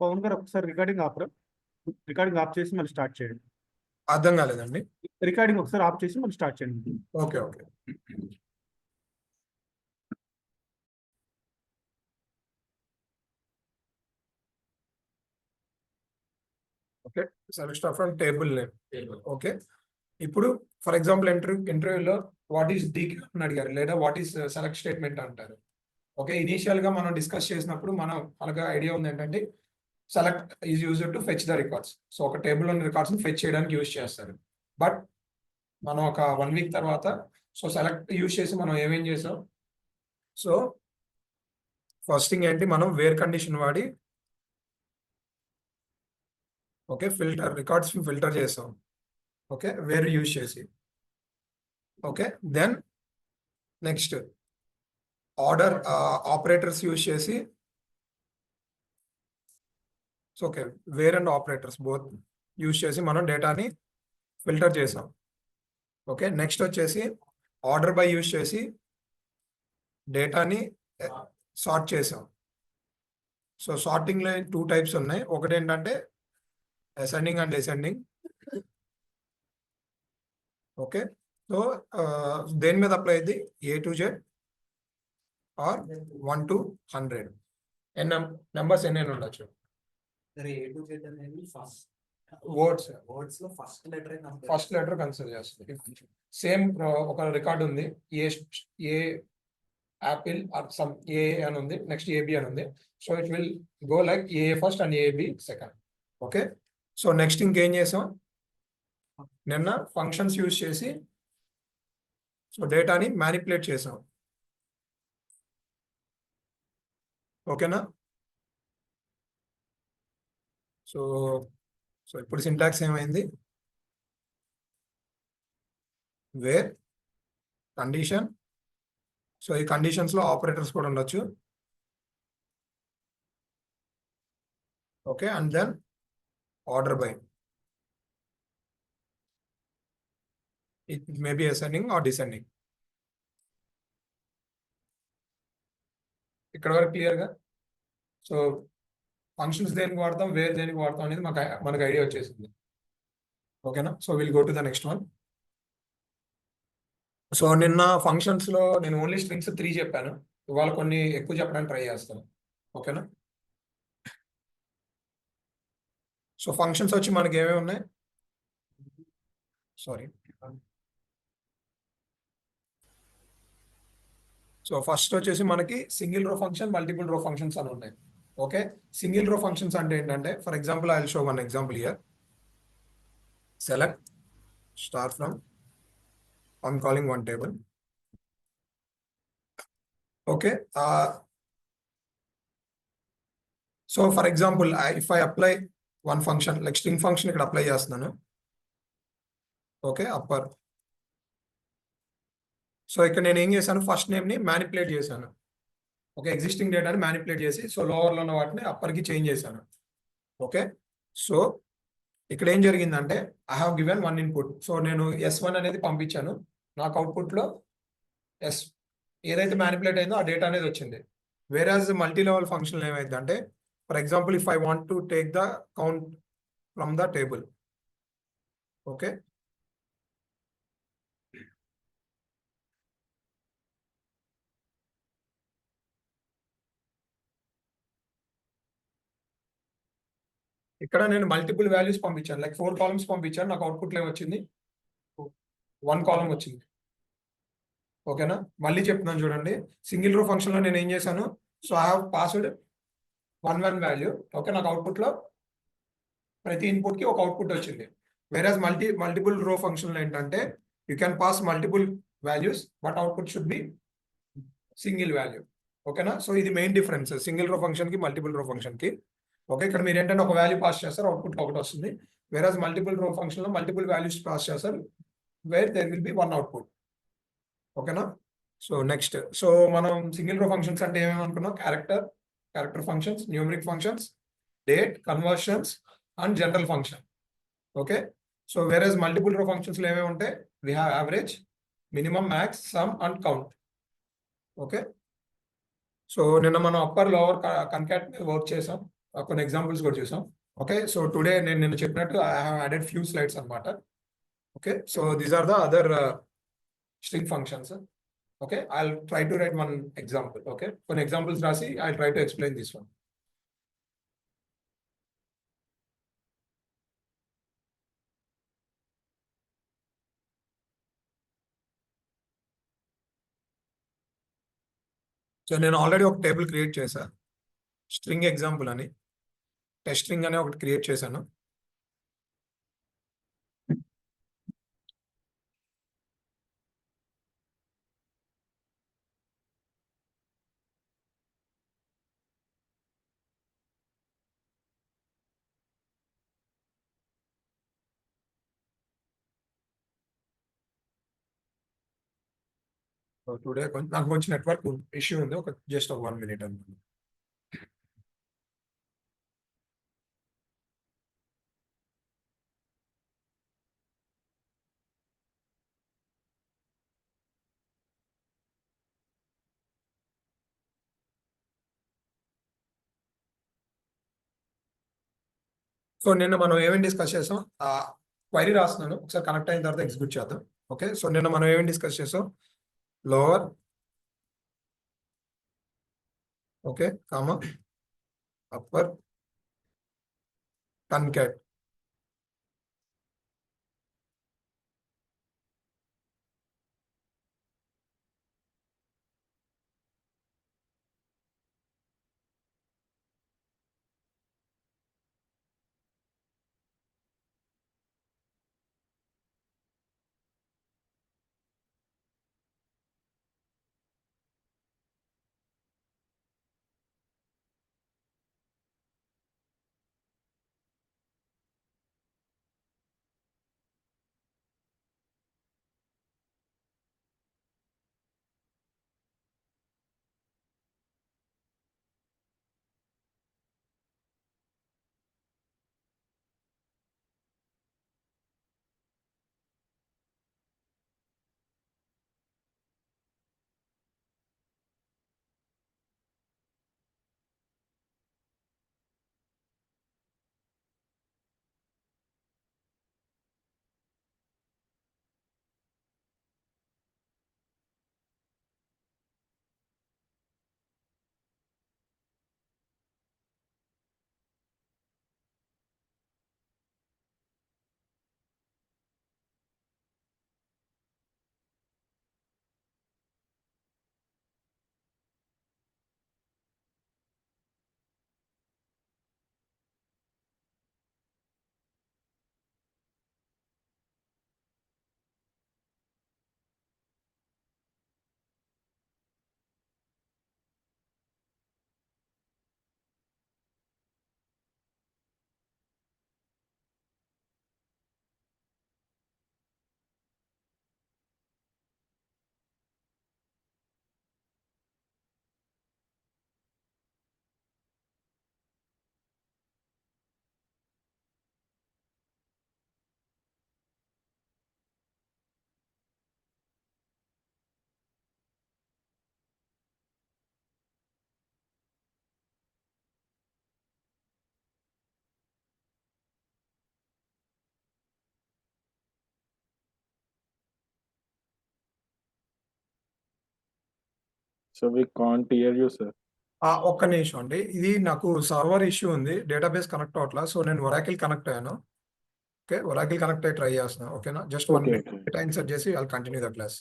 పవన్ గారు ఒకసారి recording of చేసి మళ్ళీ స్టార్ట్ చేయండి. అర్థం కాలేదండి. రికార్డింగ్ ఒకసారి ఆఫ్ చేసి మళ్ళీ స్టార్ట్ చేయండి. Okay okay okay select from table name. Okay, ఇప్పుడు ఫర్ ఎగ్జాంపుల్ ఇంటర్వ్యూలో వాట్ ఈస్ డీక్యూ అని అడిగారు, లేదా వాట్ ఈస్ సెలెక్ట్ స్టేట్మెంట్ అంటారు. ఓకే, ఇనీషియల్ గా మనం డిస్కస్ చేసినప్పుడు మనకు ఐడియా ఉంది ఏంటంటే select is used to fetch the records. So ఒక టేబుల్ ఉన్న రికార్డ్స్ ని ఫెచ్ చేయడానికి యూజ్ చేస్తారు. బట్ మనం ఒక 1 వీక్ తర్వాత సో సెలెక్ట్ యూజ్ చేసి మనం ఏమేం చేసాం, సో ఫస్ట్ థింగ్ ఏంటి, మనం వేర్ కండిషన్ వాడి ఓకే ఫిల్టర్ రికార్డ్స్ ఫిల్టర్ చేసాం. ఓకే, వేర్ యూజ్ చేసి. Okay, then next order operators use చేసి, so okay where and operators both use చేసి మనం డేటాని ఫిల్టర్ చేసాం. ఓకే, నెక్స్ట్ వచ్చేసి ఆర్డర్ బై యూజ్ చేసి డేటాని సార్ట్ చేసాం. సో సార్టింగ్లో 2 టైప్స్ ఉన్నాయి. ఒకటి ఏంటంటే ascending and descending. Okay, so దేని మీద అప్లై అయింది, A to Z or 1 to 100. Numbers ఎన్ని ఉండొచ్చు. వర్డ్స్ లో ఫస్ట్ లెటర్ కన్సిడర్ చేస్తుంది. సేమ్ ఒక రికార్డ్ ఉంది, A apple or some A అని ఉంది, నెక్స్ట్ ఏబి అని ఉంది. So it will go like A first and AB second. Okay, so next ఇంకేం చేసాం, నిన్న ఫంక్షన్స్ యూజ్ చేసి సో డేటాని మ్యానిపులేట్ చేసాం. ఓకేనా, సో సో ఇప్పుడు సింటాక్స్ ఏమైంది, వేర్ కండిషన్. సో ఈ కండిషన్స్ లో ఆపరేటర్స్ కూడా ఉండొచ్చు. Okay, and then order by, it may be ascending or descending. ఇక్కడ వరకు క్లియర్గా. సో ఫంక్షన్స్ దేనికి వాడతాం, వేర్ దేనికి వాడతాం అనేది మనకు ఐడియా వచ్చేసింది. ఓకేనా, so will go to the next one. So నిన్న ఫంక్షన్స్ లో నేను ఓన్లీ స్ట్రింగ్స్ 3 చెప్పాను, ఇవాళ కొన్ని ఎక్కువ చెప్పడానికి ట్రై చేస్తాను. ఓకేనా, సో ఫంక్షన్స్ వచ్చి మనకి ఏమేమి ఉన్నాయి, సారీ. సో ఫస్ట్ వచ్చేసి మనకి సింగిల్ రో ఫంక్షన్, మల్టిపుల్ రో ఫంక్షన్స్ అని ఉన్నాయి. ఓకే, సింగిల్ రో ఫంక్షన్స్ అంటే ఏంటంటే, for example I will show one example here. Select star from, I'm calling one table. Okay, so for example, if I apply one function like string function ఇక్కడ apply చేస్తున్నాను. Okay, upper. So ఇక్కడ నేను ఏం చేశాను, first name ని manipulate చేశాను. Okay, existing డేటాని manipulate చేసి సో లోవర్ లో ఉన్న వాటిని అప్పర్ కి చేంజ్ చేశాను. ఓకే, సో ఇక్కడ ఏం జరిగిందంటే I have given 1 input. So నేను S1 అనేది పంపించాను, నాకు అవుట్పుట్ లో ఏదైతే మ్యానిపులేట్ అయిందో ఆ డేటా అనేది వచ్చింది. వేరాజ్ మల్టీ లెవెల్ ఫంక్షన్ ఏమైంది అంటే, for example if I want to take the count from the table. Okay, ఇక్కడ నేను మల్టిపుల్ వాల్యూస్ పంపించాను, లైక్ 4 కాలమ్స్ పంపించాను, నాకు అవుట్పుట్ లో ఏమొచ్చింది, 1 కాలం వచ్చింది. ఓకేనా, మళ్ళీ చెప్తున్నాను చూడండి, సింగిల్ రో ఫంక్షన్ లో నేను ఏం చేశాను, so I have passed 1 value. Okay, నాకు అవుట్పుట్ లో ప్రతి ఇన్పుట్ కి ఒక అవుట్పుట్ వచ్చింది. వేరాజ్ మల్టిపుల్ రో ఫంక్షన్ లో ఏంటంటే you can pass multiple values but output should be single value. ఓకేనా, సో ఇది మెయిన్ డిఫరెన్స్ సింగిల్ రో ఫంక్షన్ కి మల్టిపుల్ రో ఫంక్షన్ కి. ఓకే, ఇక్కడ మీరు ఏంటంటే ఒక వాల్యూ పాస్ చేస్తారు, అవుట్పుట్ ఒకటి వస్తుంది. వేరాజ్ మల్టిపుల్ రో ఫంక్షన్ లో మల్టిపుల్ వాల్యూస్ పాస్ చేస్తారు, where there will be 1 output. ఓకేనా, సో నెక్స్ట్, సో మనం సింగిల్ రో ఫంక్షన్స్ అంటే ఏమేమి అనుకున్నాం, character functions, numeric functions, date, conversions and general function. Okay, so whereas multiple row functions లో ఏమేమి ఉంటాయి, we have average, minimum, max, sum and count. Okay, so నిన్న మనం upper lower concat మీద work చేసాం. కొన్ని ఎగ్జాంపుల్స్ కూడా చూసాం. ఓకే, సో టుడే నేను నిన్న చెప్పినట్టు I have added few slides అన్నమాట. Okay, so these are the other string functions. Okay, I'll try to write one example. Okay, కొన్ని ఎగ్జాంపుల్స్ రాసి I try to explain this one. So నేను already ఒక table create చేశాను, string example అని, test string అని ఒకటి create చేశాను. So today నాకు కొంచెం నెట్వర్క్ ఇష్యూ ఉంది, ఒక జస్ట్ ఒక 1 minute అనుకుంది. సో నిన్న మనం ఏమేమి డిస్కస్ చేసాం, క్వైరీ రాస్తున్నాను, ఒకసారి కనెక్ట్ అయిన తర్వాత ఎగ్జిక్యూట్ చేద్దాం. ఓకే, సో నిన్న మనం ఏమేమి డిస్కస్ చేసాం, lower, okay, comma, upper, concat. So we can't hear you, sir. ఒక్క నిమిషం అండి, ఇది నాకు సర్వర్ ఇష్యూ ఉంది, డేటాబేస్ కనెక్ట్ అవట్లా. సో నేను ఒరాకిల్ కనెక్ట్ అయ్యాను. ఓకే, ఒరాకిల్ కనెక్ట్ అయ్యి ట్రై చేస్తున్నాను. ఓకేనా, just 1 Okay, minute okay. Time set చేసి I continue the class.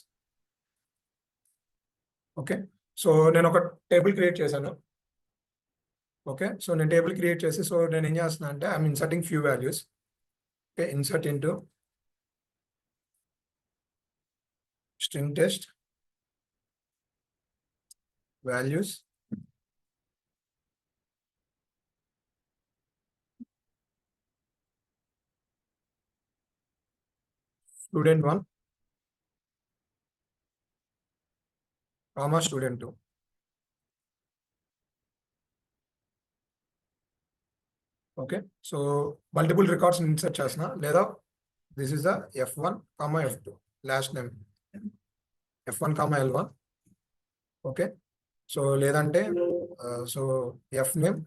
Okay, so నేను ఒక టేబుల్ క్రియేట్ చేశాను. ఓకే, సో నేను టేబుల్ క్రియేట్ చేసి, సో నేను ఏం చేస్తున్నా అంటే I'm inserting few values. Okay, insert into string test values, student 1 comma student 2. Okay, so multiple records insert చేసిన, లేదా this is the F1 comma F2 last name, F1 comma L1. Okay, so లేదంటే so F name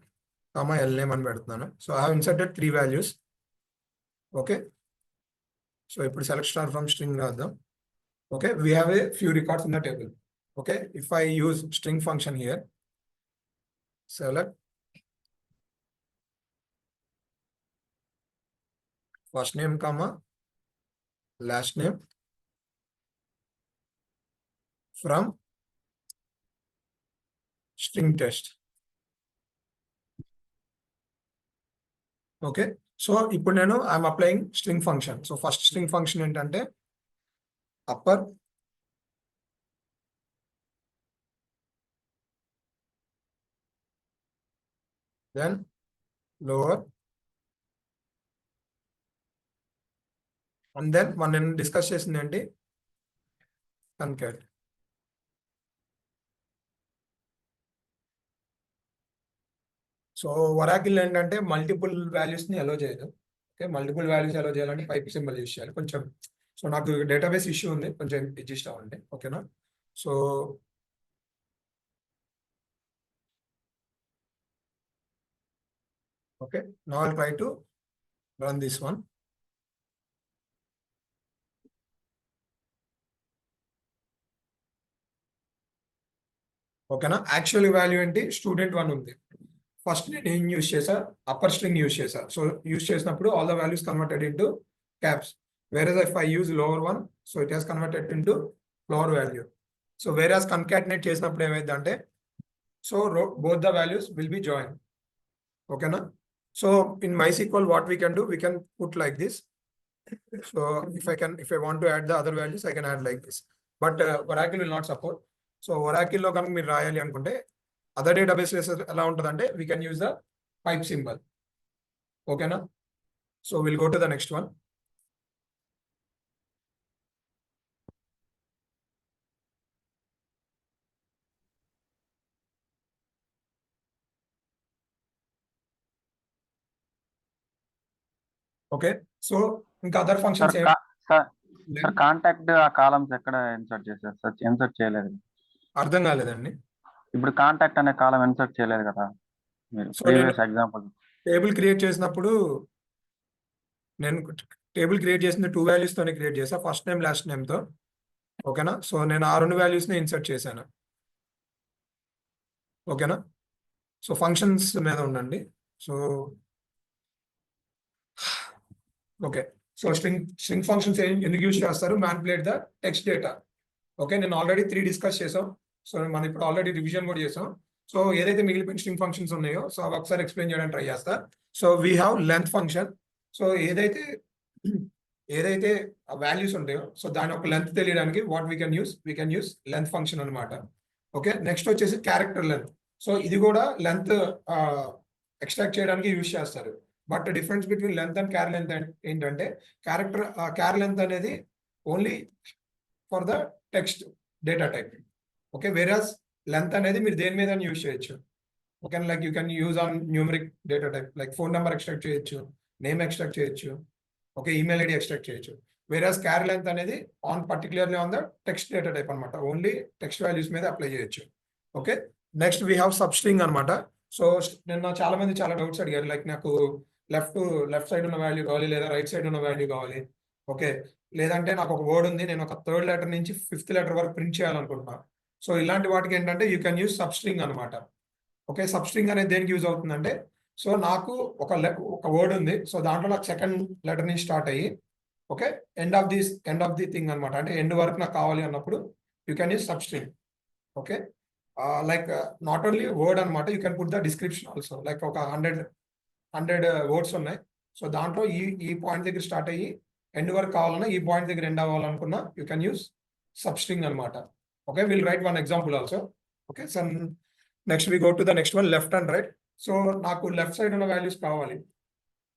comma L name అని పెడుతున్నాను. So I have inserted 3 values. Okay, so ఇప్పుడు select star from string రాద్దాం. Okay, we have a few records in the table. Okay, if I use string function here, select first name comma last name from string test. Okay, so ఇప్పుడు నేను I'm applying string function. So first string function ఏంటంటే upper then lower and then మనం నేను discuss చేసింది ఏంటి, concat. So Oracle ఏంటంటే multiple values ని allow చేయదు. ఓకే, మల్టిపుల్ వాల్యూస్ అలో చేయాలంటే పైప్ సింబల్ యూస్ చేయాలి కొంచెం. సో నాకు డేటాబేస్ ఇష్యూ ఉంది, కొంచెం అడ్జస్ట్ అవ్వండి. ఓకేనా, so okay, now I'll try to run this one. ఓకేనా, యాక్చువల్ వాల్యూ ఏంటి, స్టూడెంట్ 1 ఉంది. ఫస్ట్ నేను ఏం యూస్ చేసా, అప్పర్ స్ట్రింగ్ యూస్ చేసా. సో యూస్ చేసినప్పుడు all the values converted into caps. Whereas if I use lower 1, so it has converted into lower value. So whereas concatenate చేసినప్పుడు ఏమైందంటే, so both the values will be join. ఓకేనా, so in MySQL what we can do, we can put like this. So if I want to add the other values, I can add like this, but Oracle will not support. So Oracle lo ganaka meer rayali anukunte other databases ela untadante we can use the pipe symbol. Okay na, so we'll go to the next one. Okay, so ఇంకా other functions sir contact ఆ columns ఎక్కడ insert చేశారు sir? Insert చేయలేదు. అర్థం కాలేదండి. ఇప్పుడు contact అనే కాలం insert చేయలేదు కదా మీరు ప్రీవియస్ ఎగ్జాంపుల్. టేబుల్ క్రియేట్ చేసినప్పుడు నేను టేబుల్ క్రియేట్ చేసిన 2 వాల్యూస్ తోనే క్రియేట్ చేసా, ఫస్ట్ నేమ్ లాస్ట్ నేమ్ తో. ఓకేనా, సో నేను ఆ 2 వాల్యూస్ ని ఇన్సర్ట్ చేశాను. ఓకేనా, సో ఫంక్షన్స్ మీద ఉండండి. So okay, so string functions ఎందుకు యూజ్ చేస్తారు, manipulate the text data. Okay, నేను ఆల్రెడీ 3 డిస్కస్ చేసాం. సో మనం ఇప్పుడు ఆల్రెడీ రివిజన్ కూడా చేసాం. సో ఏదైతే మిగిలిపోయిన స్ట్రింగ్ ఫంక్షన్స్ ఉన్నాయో, సో అవి ఒకసారి ఎక్స్ప్లెయిన్ చేయడానికి ట్రై చేస్తా. So we have length function. So ఏదైతే వాల్యూస్ ఉంటాయో, సో దాని ఒక లెంత్ తెలియడానికి what we can use length function అనమాట. ఓకే, నెక్స్ట్ వచ్చేసి క్యారెక్టర్ లెంత్. సో ఇది కూడా లెంత్ ఎక్స్ట్రాక్ట్ చేయడానికి యూజ్ చేస్తారు. But difference between length and char length ఏంటంటే, క్యార్ లెంత్ అనేది only for the text data type. Okay, whereas length అనేది మీరు దేని మీద యూజ్ చేయొచ్చు. Okay, like you can use on numeric data type, like phone number extract చేయొచ్చు, name extract చేయొచ్చు, okay, email ID extract చేయొచ్చు. వేరాస్ క్యార్ length అనేది particularly on the text data type అనమాట, ఓన్లీ టెక్స్ట్ వాల్యూస్ మీద అప్లై చేయొచ్చు. Okay, next we have sub string అనమాట. So నిన్న చాలా మంది చాలా డౌట్స్ అడిగారు, లైక్ నాకు లెఫ్ట్ సైడ్ ఉన్న వాల్యూ కావాలి, లేదా రైట్ సైడ్ ఉన్న వాల్యూ కావాలి. ఓకే, లేదంటే నాకు ఒక వర్డ్ ఉంది, నేను ఒక 3rd లెటర్ నుంచి 5th లెటర్ వరకు ప్రింట్ చేయాలనుకుంటున్నాను. సో ఇలాంటి వాటికి ఏంటంటే you can use substring అనమాట. ఓకే, సబ్ స్ట్రింగ్ అనేది దేనికి యూజ్ అవుతుందంటే, సో నాకు ఒక వర్డ్ ఉంది, సో దాంట్లో నాకు 2nd లెటర్ నుంచి స్టార్ట్ అయ్యి, okay, end of the thing అనమాట, అంటే ఎండ్ వరకు నాకు కావాలి అన్నప్పుడు you can use substring. Okay, like not only word అనమాట, you can put the description also. Like ఒక 100 వర్డ్స్ ఉన్నాయి, సో దాంట్లో ఈ పాయింట్ దగ్గర స్టార్ట్ అయ్యి ఎండ్ వరకు కావాలన్నా, ఈ పాయింట్ దగ్గర ఎండ్ అవ్వాలనుకున్నా you can use substring అనమాట. Okay, will write one example also. Okay, so next we go to the next one, left and right. So నాకు లెఫ్ట్ సైడ్ ఉన్న వాల్యూస్ కావాలి.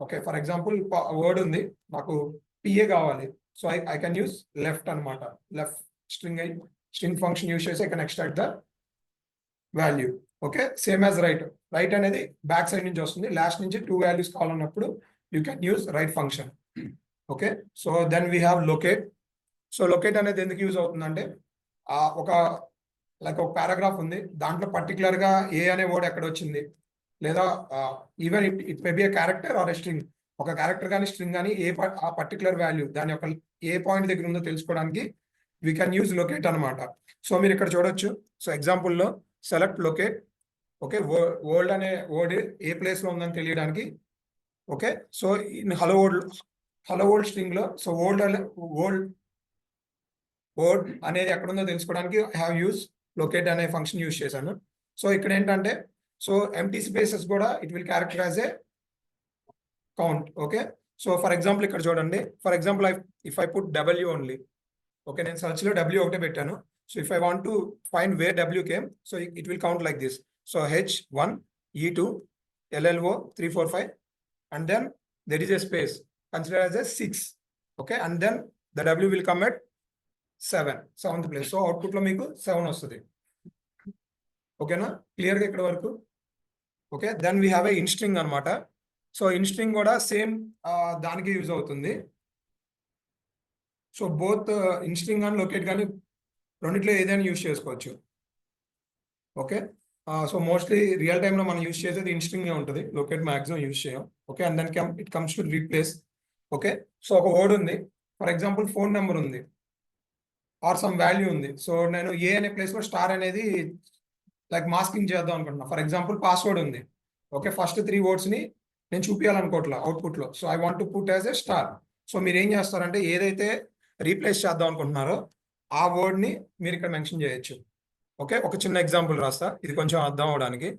ఓకే, ఫర్ ఎగ్జాంపుల్ వర్డ్ ఉంది, నాకు PA కావాలి. So I can use left అనమాట. Left string function use చేసి I can extract the value. Okay, same as right అనేది back side నుంచి వస్తుంది, లాస్ట్ నుంచి 2 వాల్యూస్ కావాలన్నప్పుడు you can use right function. Okay, so then we have locate. So locate అనేది ఎందుకు use అవుతుందంటే, ఒక పారాగ్రాఫ్ ఉంది, దాంట్లో పర్టికులర్ గా ఏ అనే వర్డ్ ఎక్కడ వచ్చింది, లేదా even it may B A character are a string. ఒక క్యారెక్టర్ కానీ స్ట్రింగ్ కానీ ఆ పర్టికులర్ వాల్యూ దాని యొక్క ఏ పాయింట్ దగ్గర ఉందో తెలుసుకోవడానికి వీ కెన్ యూజ్ లొకేట్ అనమాట. సో మీరు ఇక్కడ చూడొచ్చు. సో ఎగ్జాంపుల్లో సెలెక్ట్ లొకేట్. ఓకే, వరల్డ్ అనే వర్డ్ ఏ ప్లేస్ లో ఉందని తెలియడానికి. Okay, so in hello world string లో సో వర్డ్ అనేది ఎక్కడ ఉందో తెలుసుకోవడానికి ఐ హావ్ యూజ్ లొకేట్ అనే ఫంక్షన్ యూజ్ చేశాను. సో ఇక్కడ ఏంటంటే సో ఎంటీ స్పేసెస్ కూడా it will characterize a count. Okay, so for example ఇక్కడ చూడండి. For example if I put W only. Okay, నేను సెర్చ్ లో డబ్ల్యూ ఒకటే పెట్టాను. So if I want to find where W came, so it will count like this. So H1 E2 LLO 3 4 5 and then there is a space considered as a 6. Okay, and then the W will come at 7th place. So output లో మీకు 7 వస్తుంది. ఓకేనా, clear గా ఇక్కడ వరకు. Okay, then we have a in string అనమాట. So ఇన్స్ట్రింగ్ కూడా same దానికి యూజ్ అవుతుంది. సో బోత్ ఇన్స్ట్రింగ్ కానీ లొకేట్ కానీ రెండిట్లో ఏదైనా యూజ్ చేసుకోవచ్చు. ఓకే, సో మోస్ట్లీ రియల్ టైంలో మనం యూజ్ చేసేది ఇన్స్ట్రింగ్ ఉంటుంది, లొకేట్ మ్యాక్సిమం యూజ్ చేయం. Okay, and then it comes to replace. Okay, so ఒక వర్డ్ ఉంది, ఫర్ ఎగ్జాంపుల్ ఫోన్ నెంబర్ ఉంది ఆర్ సమ్ వాల్యూ ఉంది. సో నేను ఏ అనే ప్లేస్లో స్టార్ అనేది లైక్ మాస్కింగ్ చేద్దాం అనుకుంటున్నా. ఫర్ ఎగ్జాంపుల్ పాస్వర్డ్ ఉంది. ఓకే, ఫస్ట్ 3 వర్డ్స్ని నేను చూపించాలనుకోవట్లా అవుట్పుట్లో. So I want to put as a star. So మీరు ఏం చేస్తారంటే ఏదైతే రీప్లేస్ చేద్దాం అనుకుంటున్నారో ఆ వర్డ్ని మీరు ఇక్కడ మెన్షన్ చేయొచ్చు. ఓకే, ఒక చిన్న ఎగ్జాంపుల్ రాస్తా, ఇది కొంచెం అర్థం అవడానికి.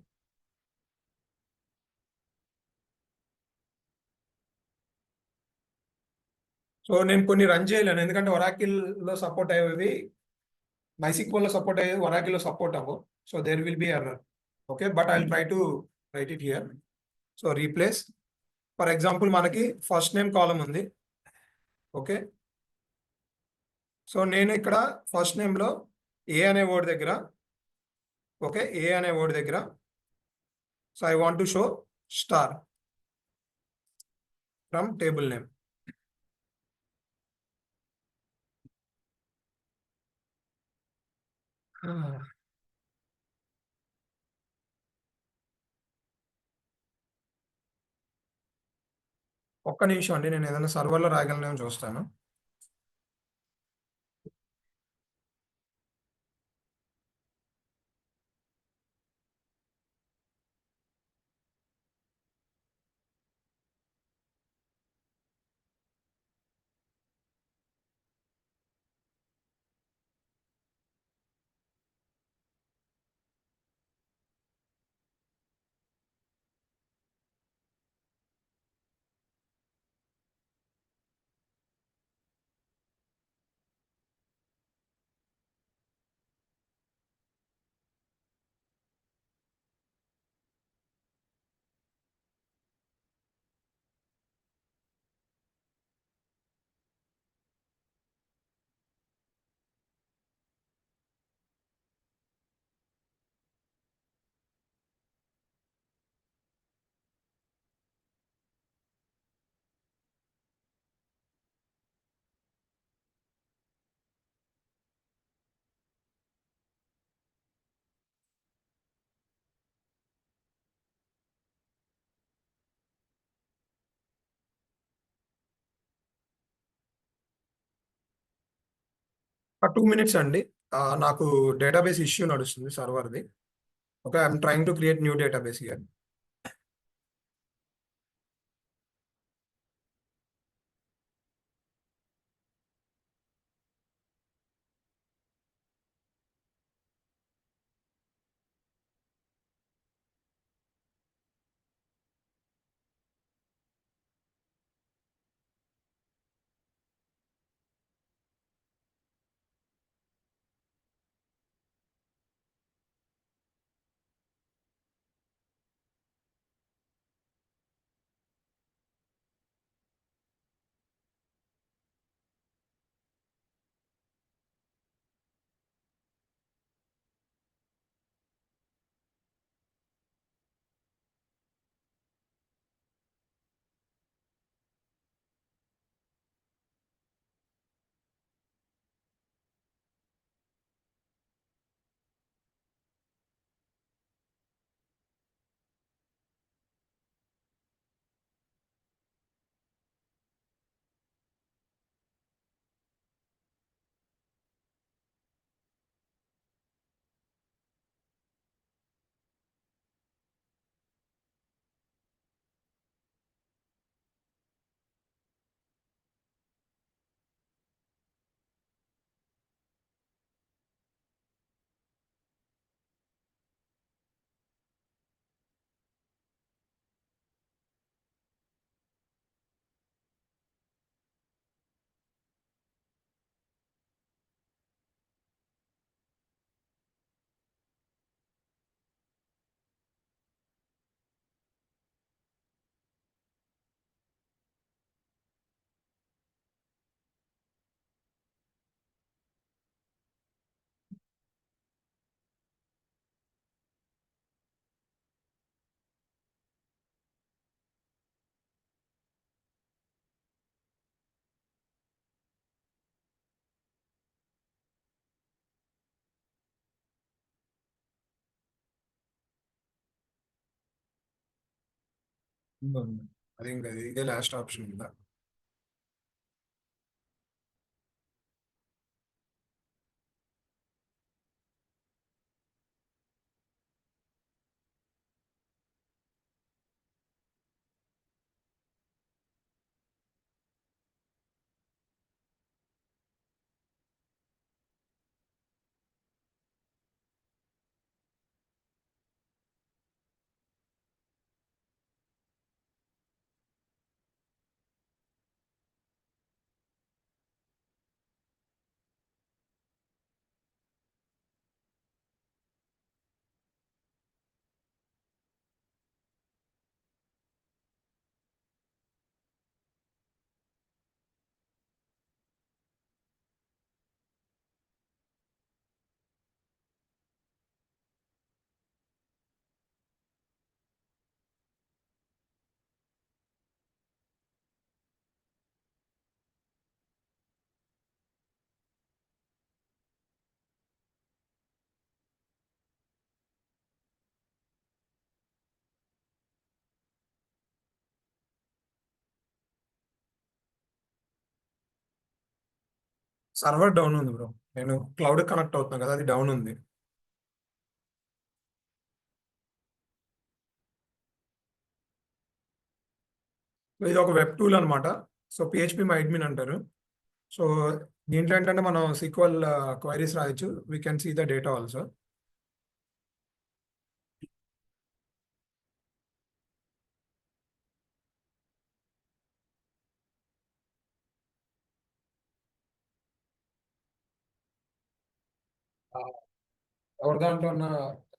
సో నేను కొన్ని రన్ చేయలేను ఎందుకంటే ఒరాకిల్లో సపోర్ట్ అయ్యేవి MySQL లో సపోర్ట్ అయ్యేది, ఒరాకిల్లో సపోర్ట్ అవ్వవు. So there will be error. Okay, but I try to write it here. So replace. For example మనకి ఫస్ట్ నేమ్ కాలం ఉంది. ఓకే, సో నేను ఇక్కడ ఫస్ట్ నేమ్లో ఏ అనే వర్డ్ దగ్గర, ఓకే, ఏ అనే వర్డ్ దగ్గర so I want to show star from table name. ఒక్క నిమిషం అండి, నేను ఏదైనా సర్వర్లో రాయగలనేమో చూస్తాను. ఒక 2 minutes అండి. నాకు డేటాబేస్ ఇష్యూ నడుస్తుంది సర్వర్ది. Okay, I'm trying to create new database here. అది ఇంకా ఇదే లాస్ట్ ఆప్షన్ ఉందా? సర్వర్ డౌన్ ఉంది బ్రో. నేను క్లౌడ్ కనెక్ట్ అవుతున్నా కదా, అది డౌన్ ఉంది. ఇది ఒక వెబ్ టూల్ అనమాట. సో పిహెచ్పి మై అడ్మిన్ అంటారు. సో దీంట్లో ఏంటంటే మనం SQL క్వైరీస్ రాయొచ్చు. We can see the data also. ఎవరి దాంట్లో ఉన్న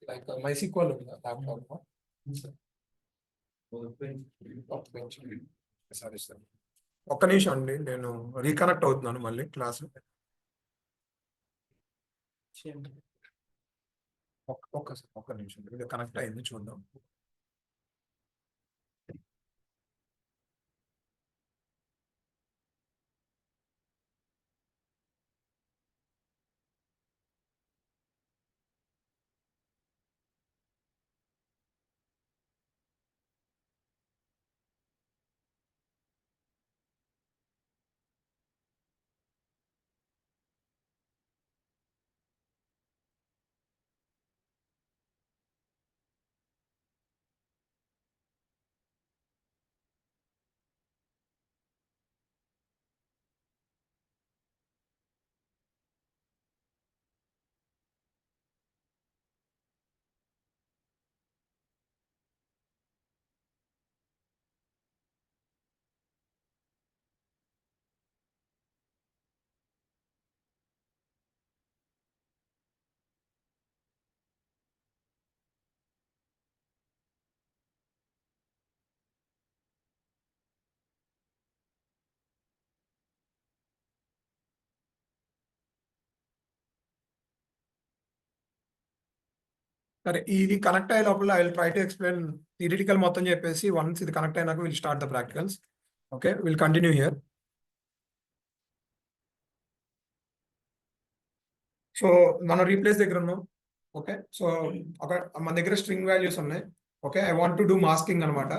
లైక్ MySQL ఉందా ల్యాప్టాప్? సరే సార్, ఒక్క నిమిషం అండి, నేను రీకనెక్ట్ అవుతున్నాను మళ్ళీ క్లాస్. ఒక్క నిమిషం, ఇది కనెక్ట్ అయింది చూద్దాం. సరే, ఇది కనెక్ట్ అయ్యే లోపల I will try to explain theoretical మొత్తం చెప్పేసి, వన్స్ ఇది కనెక్ట్ అయినాక will start the practicals. Okay, will continue here. So మనం రీప్లేస్ దగ్గర ఉన్నాం. ఓకే, సో మన దగ్గర స్ట్రింగ్ వాల్యూస్ ఉన్నాయి. Okay, I want to do masking అనమాట.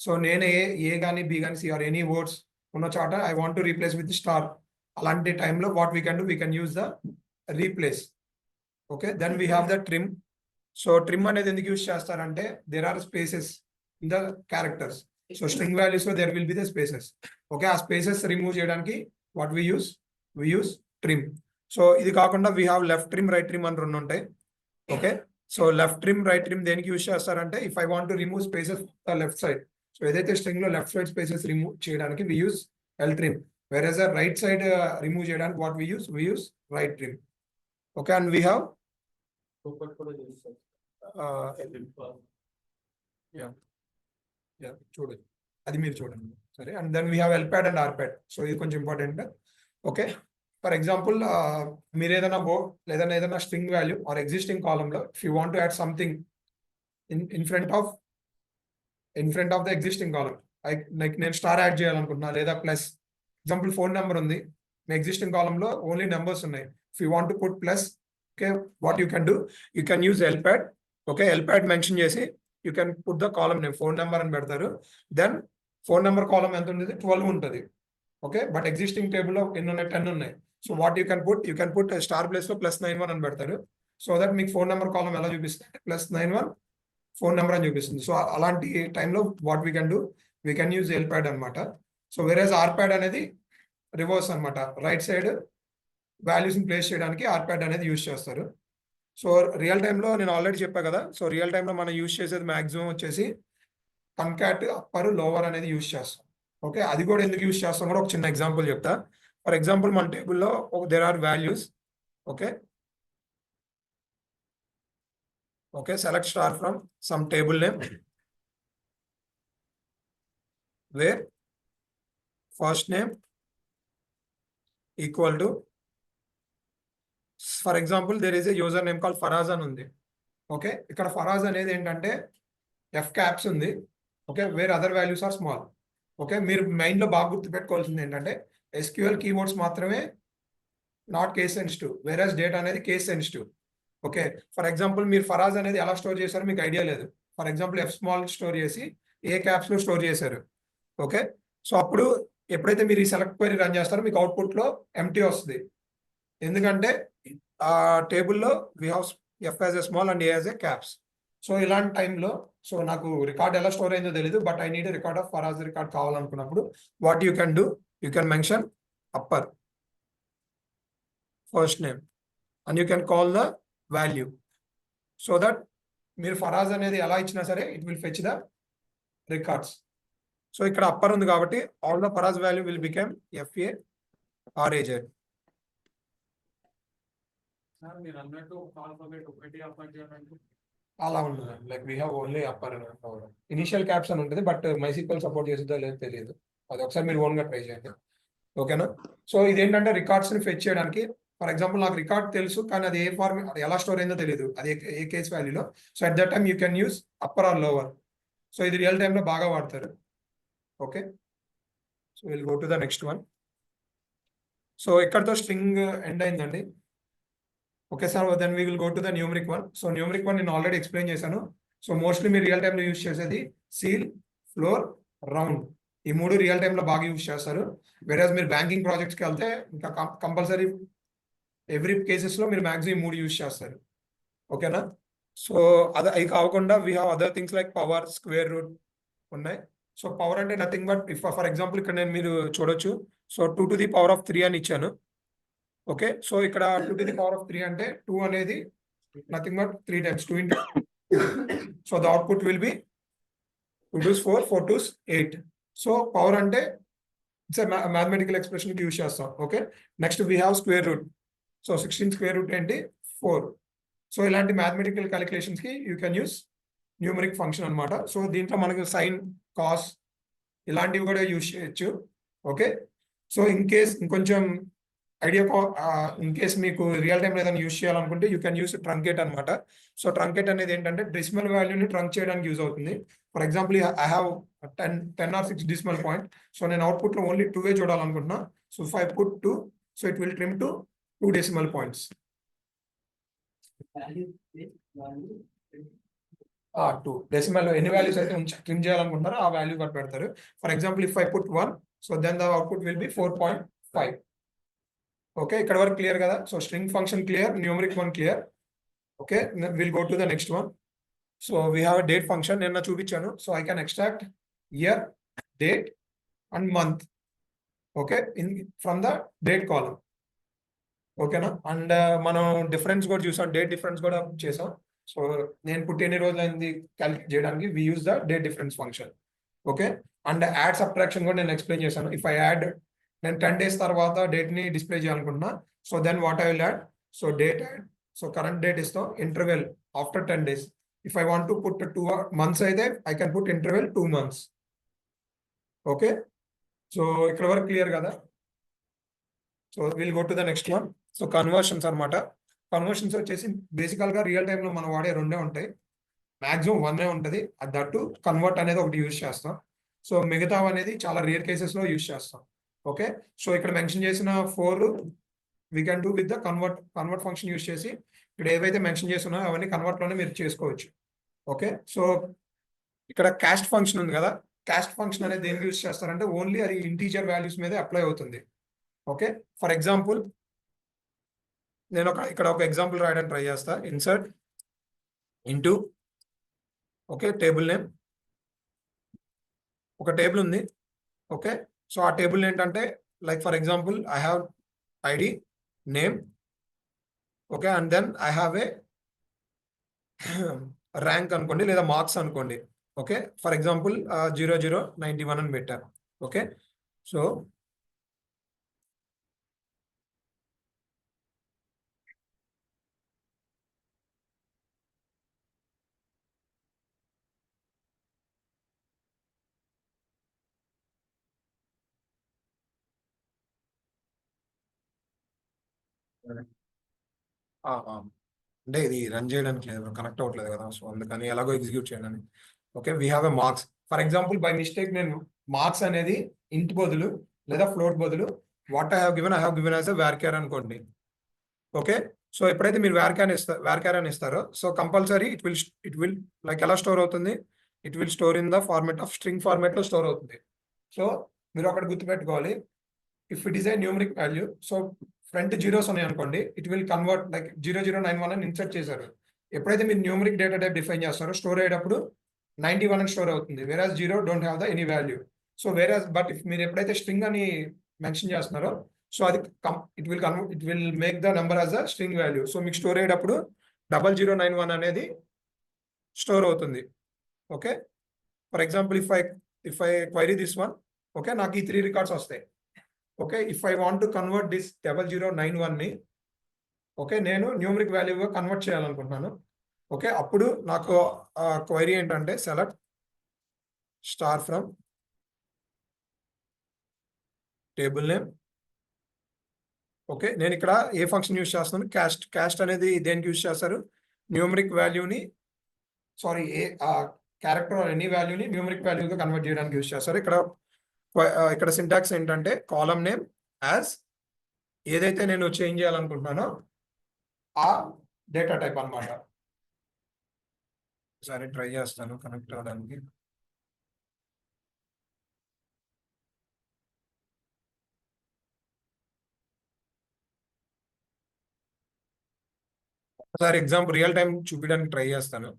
సో నేను ఏ కానీ బి కానీ సి ఆర్ ఎనీ వర్డ్స్ ఉన్న చోట I want to replace with star. అలాంటి టైంలో what we can do, we can use the replace. Okay, then we have the trim. So trim అనేది ఎందుకు యూజ్ చేస్తారంటే there are spaces in the characters. So string values లో there will be the spaces. Okay, ఆ spaces remove చేయడానికి what we use trim. So ఇది కాకుండా we have left trim, right trim అని రెండు ఉంటాయి. Okay, so left trim, right trim దేనికి use చేస్తారంటే if I want to remove spaces the left side. So ఏదైతే స్ట్రింగ్ లో లెఫ్ట్ సైడ్ స్పేసెస్ రిమూవ్ చేయడానికి we use L trim. Whereas right side remove చేయడానికి what we use right trim. Okay, and we have చూడండి, అది మీరు చూడండి. సరే, and then we have L pad and R pad. So ఇది కొంచెం ఇంపార్టెంట్. ఓకే, ఫర్ ఎగ్జాంపుల్ మీరు ఏదైనా string value or existing column లో if you want to add something in front of the existing column, like నేను స్టార్ యాడ్ చేయాలనుకుంటున్నా లేదా plus. Example phone number ఉంది, మీ existing column లో ఓన్లీ నెంబర్స్ ఉన్నాయి. If you want to put plus, okay, what you can do, you can use LPAD. Okay, LPAD mention చేసి you can put the column name, phone number అని పెడతారు. Then phone number కాలం ఎంత ఉంటుంది, 12 ఉంటుంది. Okay, but existing టేబుల్లో ఎన్ని ఉన్నాయి, 10 ఉన్నాయి. So what you can put star place లో +91 అని పెడతారు. సో దట్ మీకు ఫోన్ నెంబర్ కాలం ఎలా చూపిస్తుంది, +91 ఫోన్ నెంబర్ అని చూపిస్తుంది. సో అలాంటి టైంలో what we can do, we can use L pad అనమాట. సో వేరేజ్ ఆర్ప్యాడ్ అనేది రివర్స్ అనమాట, రైట్ సైడ్ వాల్యూస్ని ప్లేస్ చేయడానికి ఆర్ప్యాడ్ అనేది యూజ్ చేస్తారు. సో రియల్ టైంలో నేను ఆల్రెడీ చెప్పా కదా, సో రియల్ టైంలో మనం యూజ్ చేసేది మాక్సిమం వచ్చేసి కన్కాట్ అప్పర్ లోవర్ అనేది యూజ్ చేస్తాం. ఓకే, అది కూడా ఎందుకు యూజ్ చేస్తాం కూడా ఒక చిన్న ఎగ్జాంపుల్ చెప్తా. ఫర్ ఎగ్జాంపుల్ మన టేబుల్లో there are values. Okay, select star from some table name where first name equal to, for example, there is a user name called Faraz అని ఉంది. ఓకే, ఇక్కడ ఫరాజ్ అనేది ఏంటంటే ఎఫ్ క్యాప్స్ ఉంది. Okay, where other values are small. Okay, మీరు మైండ్లో బాగా గుర్తుపెట్టుకోవాల్సింది ఏంటంటే ఎస్క్యూఎల్ కీవర్డ్స్ మాత్రమే not case sensitive, whereas data అనేది case sensitive. Okay, for example మీరు ఫరాజ్ అనేది ఎలా స్టోర్ చేశారో మీకు ఐడియా లేదు. For example F small store చేసి ఏ క్యాప్స్ లో స్టోర్ చేశారు. ఓకే, సో అప్పుడు ఎప్పుడైతే మీరు ఈ సెలెక్ట్ క్వెరీ రన్ చేస్తారో మీకు అవుట్పుట్ లో ఎంటీ వస్తుంది. ఎందుకంటే ఆ టేబుల్లో we have F as a small and A as a caps. So ఇలాంటి టైంలో సో నాకు రికార్డ్ ఎలా స్టోర్ అయిందో తెలియదు, but I need record of Faraz record కావాలనుకున్నప్పుడు what you can do, you can mention upper first name and you can call the value, so that మీరు ఫరాజ్ అనేది ఎలా ఇచ్చినా సరే it will fetch the records. So ఇక్కడ upper ఉంది కాబట్టి all the Faraz value will become FARAZ. అలా ఉండదు, like we have only upper. Initial caps అని ఉంటుంది, బట్ MySQL సపోర్ట్ చేస్తుందో లేదో తెలియదు. అది ఒకసారి మీరు ఓన్గా ట్రై చేయండి. ఓకేనా, సో ఇదేంటంటే రికార్డ్స్ ని ఫెచ్ చేయడానికి. ఫర్ ఎగ్జాంపుల్ నాకు రికార్డ్ తెలుసు కానీ అది ఏ ఫార్మ్ ఎలా స్టోర్ అయిందో తెలియదు, అది ఏ కేస్ వాల్యూలో. So at that time you can use upper or lower. So ఇది రియల్ టైంలో బాగా వాడతారు. Okay, so will go to the next one. So ఇక్కడతో స్ట్రింగ్ ఎండ్ అయిందండి. Okay sir, then we will go to the numeric one. So numeric one నేను already explain చేశాను. So mostly మీరు real టైంలో యూస్ చేసేది సీల్, ఫ్లోర్, రౌండ్, ఈ 3 real టైంలో బాగా యూస్ చేస్తారు. వేరేజ్ మీరు బ్యాంకింగ్ ప్రాజెక్ట్స్కి వెళ్తే ఇంకా కంపల్సరీ ఎవ్రీ కేసెస్లో మీరు మ్యాక్సిమం 3 యూస్ చేస్తారు. ఓకేనా, సో అవి కాకుండా we have other things like power, square root ఉన్నాయి. సో పవర్ అంటే nothing but if for example ఇక్కడ నేను మీరు చూడొచ్చు. So 2 to the power of 3 అని ఇచ్చాను. ఓకే, సో ఇక్కడ 2 to the power of 3 అంటే 2 అనేది nothing but 3 times 2 into. So the output will be 2 2s 4, 4 2s 8. So power అంటే ఇట్స్ మ్యాథమెటికల్ ఎక్స్ప్రెషన్ కి యూస్ చేస్తాం. Okay, next we have square root. So 16 square root ఏంటి 4. So ఇలాంటి mathematical calculations కి you can use numeric function అనమాట. సో దీంట్లో మనకు సైన్, కాస్ ఇలాంటివి కూడా యూస్ చేయొచ్చు. ఓకే, సో ఇన్ కేస్ ఇంకొంచెం ఐడియా ఇన్ కేస్ మీకు రియల్ టైంలో ఏదైనా యూస్ చేయాలనుకుంటే యూ కెన్ యూస్ ట్రంకేట్ అనమాట. సో ట్రంకేట్ అనేది ఏంటంటే డెసిమల్ వాల్యూని ట్రంక్ చేయడానికి యూజ్ అవుతుంది. For example I have 10 or 6 decimal point. So నేను అవుట్పుట్లో ఓన్లీ 2 చూడాలనుకుంటున్నా. So if I put 2, so it will trim to 2 decimal points. 2 decimal ఎన్ని వాల్యూస్ అయితే ట్రిమ్ చేయాలనుకుంటారో ఆ వాల్యూ కూడా పెడతారు. For example if I put 1, so then the output will be 4.5. Okay, ఇక్కడ వరకు క్లియర్ కదా. So string function clear, numeric one clear. Okay, will go to the next one. So we have a date function నిన్న చూపించాను. So I can extract year, date and month. Okay, from the date column. ఓకేనా, and మనం difference కూడా చూసాం, date difference కూడా చేసాం. So నేను పుట్టి ఎన్ని రోజులు అయింది క్యాలిక్యులేట్ చేయడానికి we use the date difference function. Okay, and add subtraction కూడా నేను ఎక్స్ప్లెయిన్ చేశాను. ఇఫ్ ఐ యాడ్, నేను 10 days తర్వాత డేట్ ని డిస్ప్లే చేయాలనుకుంటున్నా. So then what I will add, so date add, so current date ఇస్తాం, interval after 10 days. If I want to put 2 months అయితే I can put interval 2 months. Okay, so ఇక్కడ వరకు clear కదా. So will go to the next one. So conversions అనమాట. Conversions వచ్చేసి బేసికల్ గా real టైంలో మనం వాడే 2 ఉంటాయి, మాక్సిమం 1 ఉంటుంది. దట్టు కన్వర్ట్ అనేది ఒకటి యూజ్ చేస్తాం. సో మిగతా అనేది చాలా రేర్ కేసెస్ లో యూజ్ చేస్తాం. ఓకే, సో ఇక్కడ మెన్షన్ చేసిన 4 we can do with the convert function use చేసి ఇక్కడ ఏవైతే మెన్షన్ చేస్తున్నాయో అవన్నీ కన్వర్ట్ లోనే మీరు చేసుకోవచ్చు. ఓకే, సో ఇక్కడ క్యాస్ట్ ఫంక్షన్ ఉంది కదా, క్యాస్ట్ ఫంక్షన్ అనేది దేనికి యూస్ చేస్తారంటే ఓన్లీ అది ఇంటీజర్ వాల్యూస్ మీదే అప్లై అవుతుంది. ఓకే, ఫర్ ఎగ్జాంపుల్ నేను ఇక్కడ ఒక ఎగ్జాంపుల్ రాయడానికి ట్రై చేస్తా. Insert into okay table name, ఒక టేబుల్ ఉంది. ఓకే, సో ఆ టేబుల్ ఏంటంటే like for example I have ID name. Okay, and then I have a rank అనుకోండి లేదా మార్క్స్ అనుకోండి. ఓకే, ఫర్ ఎగ్జాంపుల్ 0091 అని పెట్టారు. ఓకే, సో అంటే ఇది రన్ చేయడానికి లేదు, కనెక్ట్ అవ్వట్లేదు కదా, సో అందుకని ఎలాగో ఎగ్జిక్యూట్ చేయాలని. Okay, we have a marks. For example by mistake నేను మార్క్స్ అనేది ఇంట్ బదులు లేదా ఫ్లోట్ బదులు what I have given as a varchar అనుకోండి. ఓకే, సో ఎప్పుడైతే మీరు varchar అని ఇస్తారో so compulsory it will like ఎలా స్టోర్ అవుతుంది, it will store in the format of string format లో స్టోర్ అవుతుంది. సో మీరు అక్కడ గుర్తుపెట్టుకోవాలి, if it is a numeric value, so front zeros ఉన్నాయి అనుకోండి, ఇట్ విల్ కన్వర్ట్ లైక్ 0091 అని ఇన్సర్ట్ చేశారు. ఎప్పుడైతే మీరు న్యూమరిక్ డేటా టైప్ డిఫైన్ చేస్తారో స్టోర్ అయ్యేటప్పుడు 91 అని స్టోర్ అవుతుంది, whereas 0 don't have the any value. So whereas but if మీరు ఎప్పుడైతే స్ట్రింగ్ అని మెన్షన్ చేస్తున్నారో సో అది it will make the number as a string value. So మీకు స్టోర్ అయ్యేటప్పుడు 0091 అనేది స్టోర్ అవుతుంది. Okay, for example if I query this one, okay నాకు ఈ 3 రికార్డ్స్ వస్తాయి. Okay, if I want to convert this 0091 ని ఓకే నేను న్యూమరిక్ వాల్యూగా కన్వర్ట్ చేయాలనుకుంటున్నాను. ఓకే, అప్పుడు నాకు క్వైరీ ఏంటంటే select star from table name. Okay, నేను ఇక్కడ ఏ ఫంక్షన్ యూస్ చేస్తున్నాను, క్యాస్ట్ అనేది దేనికి యూస్ చేస్తారు, న్యూమరిక్ వాల్యూని సారీ ఏ క్యారెక్టర్ ఎనీ వాల్యూని న్యూమరిక్ వాల్యూగా కన్వర్ట్ చేయడానికి యూస్ చేస్తారు. ఇక్కడ సింటాక్స్ ఏంటంటే కాలమ్ నేమ్ యాజ్ ఏదైతే నేను చేంజ్ చేయాలనుకుంటున్నానో ఆ డేటా టైప్ అన్నమాట. సరే ట్రై చేస్తాను కనెక్ట్ అవ్వడానికి. ఒకసారి ఎగ్జాంపుల్ రియల్ టైం చూపించడానికి ట్రై చేస్తాను.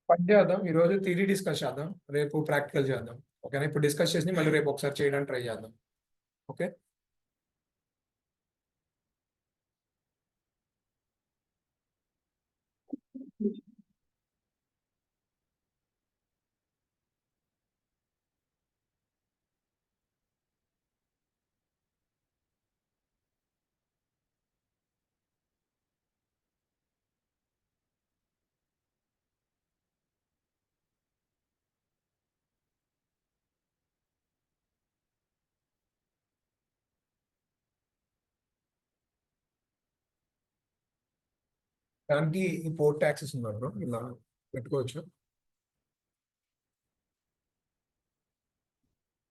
పని చేద్దాం, ఈరోజు థియరీ డిస్కస్ చేద్దాం, రేపు ప్రాక్టికల్ చేద్దాం. ఓకేనా, ఇప్పుడు డిస్కస్ చేసి మళ్ళీ రేపు ఒకసారి చేయడానికి ట్రై చేద్దాం. ఓకే. దానికి ఈ పోర్ట్ యాక్సెస్ ఉంది బ్రో, ఇలా పెట్టుకోవచ్చు.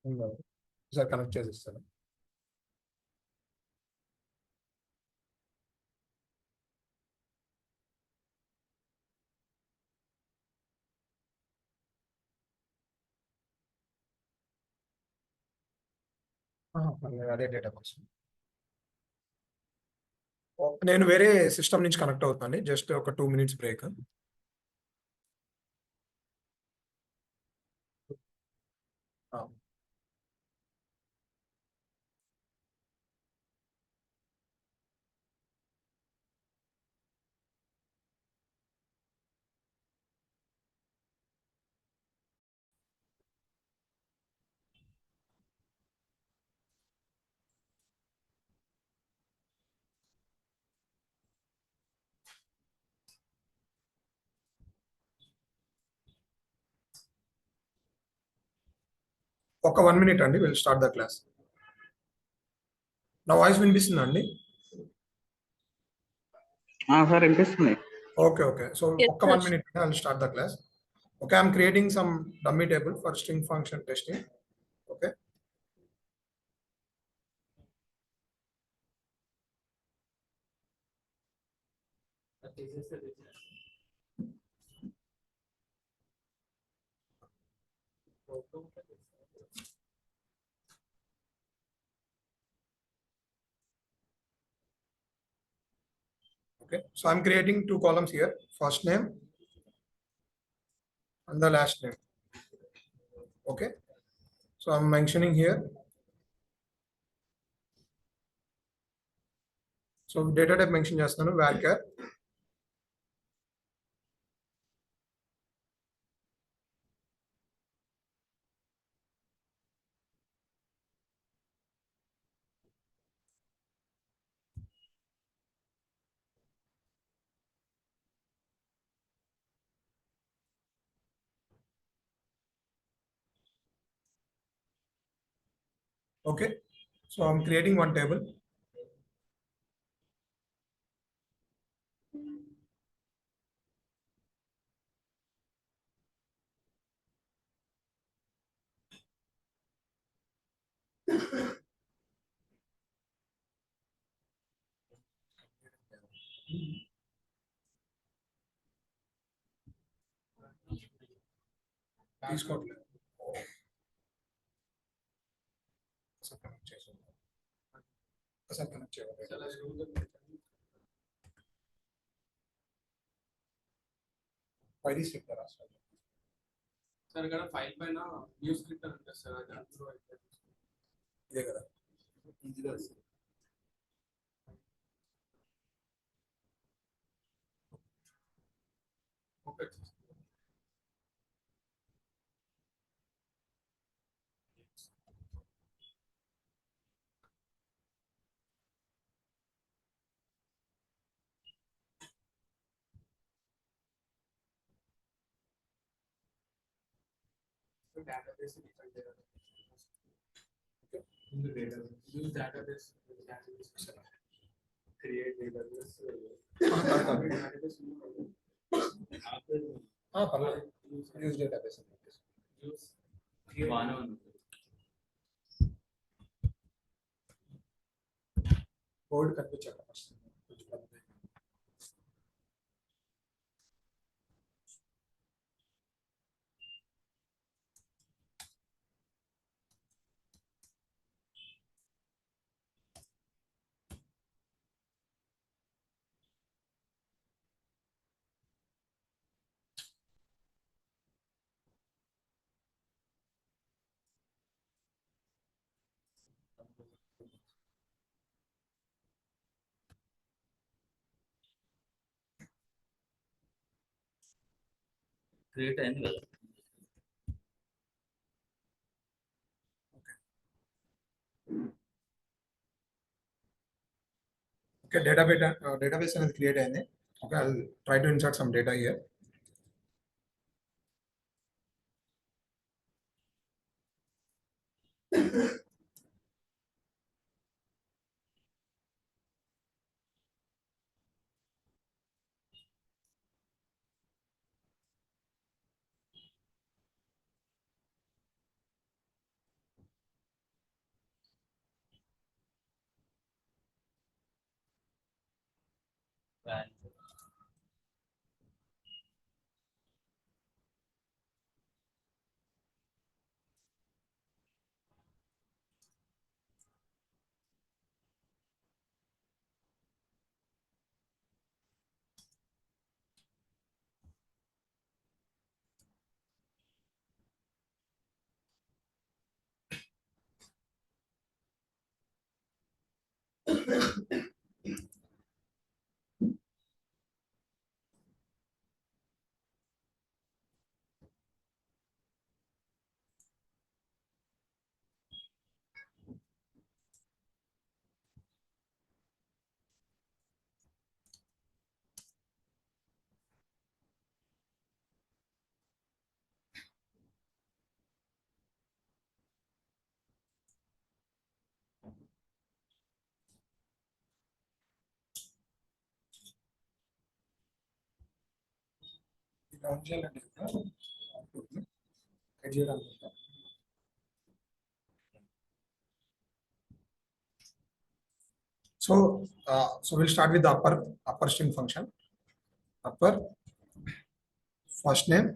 ఒకసారి కనెక్ట్ చేసిస్తాను. అదే డేటా కోసం నేను వేరే సిస్టమ్ నుంచి కనెక్ట్ అవుతాను, జస్ట్ ఒక 2 minutes బ్రేక్. ఒక 1 minute అండి, విల్ స్టార్ట్ ద క్లాస్. నా వాయిస్ వినిపిస్తుందా అండి? సార్ వినిపిస్తుంది. Okay, okay. సో ఒక్క 1 minute, I will start the class. Okay, I'm creating some dummy table for string function testing. Okay. Okay, so I'm creating 2 columns here, first name and the last name. Okay, so I'm mentioning here. So data type mention చేస్తున్నాను varchar. Okay, so I'm creating one table. తీసుకోవట్లేదు. ఒకసారి connect చేయండి. ఒకసారి connect చేయండి. ID script రాసుకోండి. Sir ఇక్కడ file పైన new script అని ఉంటుంది సార్, అది అందులో ఇదే కదా. ఈజీగా వస్తుంది. ఓకే database define చేయాలి. ముందు database create database పర్లేదు. Use database. బాగానే ఉంది. బోర్డు కనిపించాక ఫస్ట్ కొంచెం పెద్దది. క్రియేట్ అయింది కదా. ఓకే, డేటాబేస్ అనేది క్రియేట్ అయింది. Okay, I will try to insert some data here. Run చేయాలంటే ఎడ్ చేయడానికి so we'll start with the upper string function. Upper first name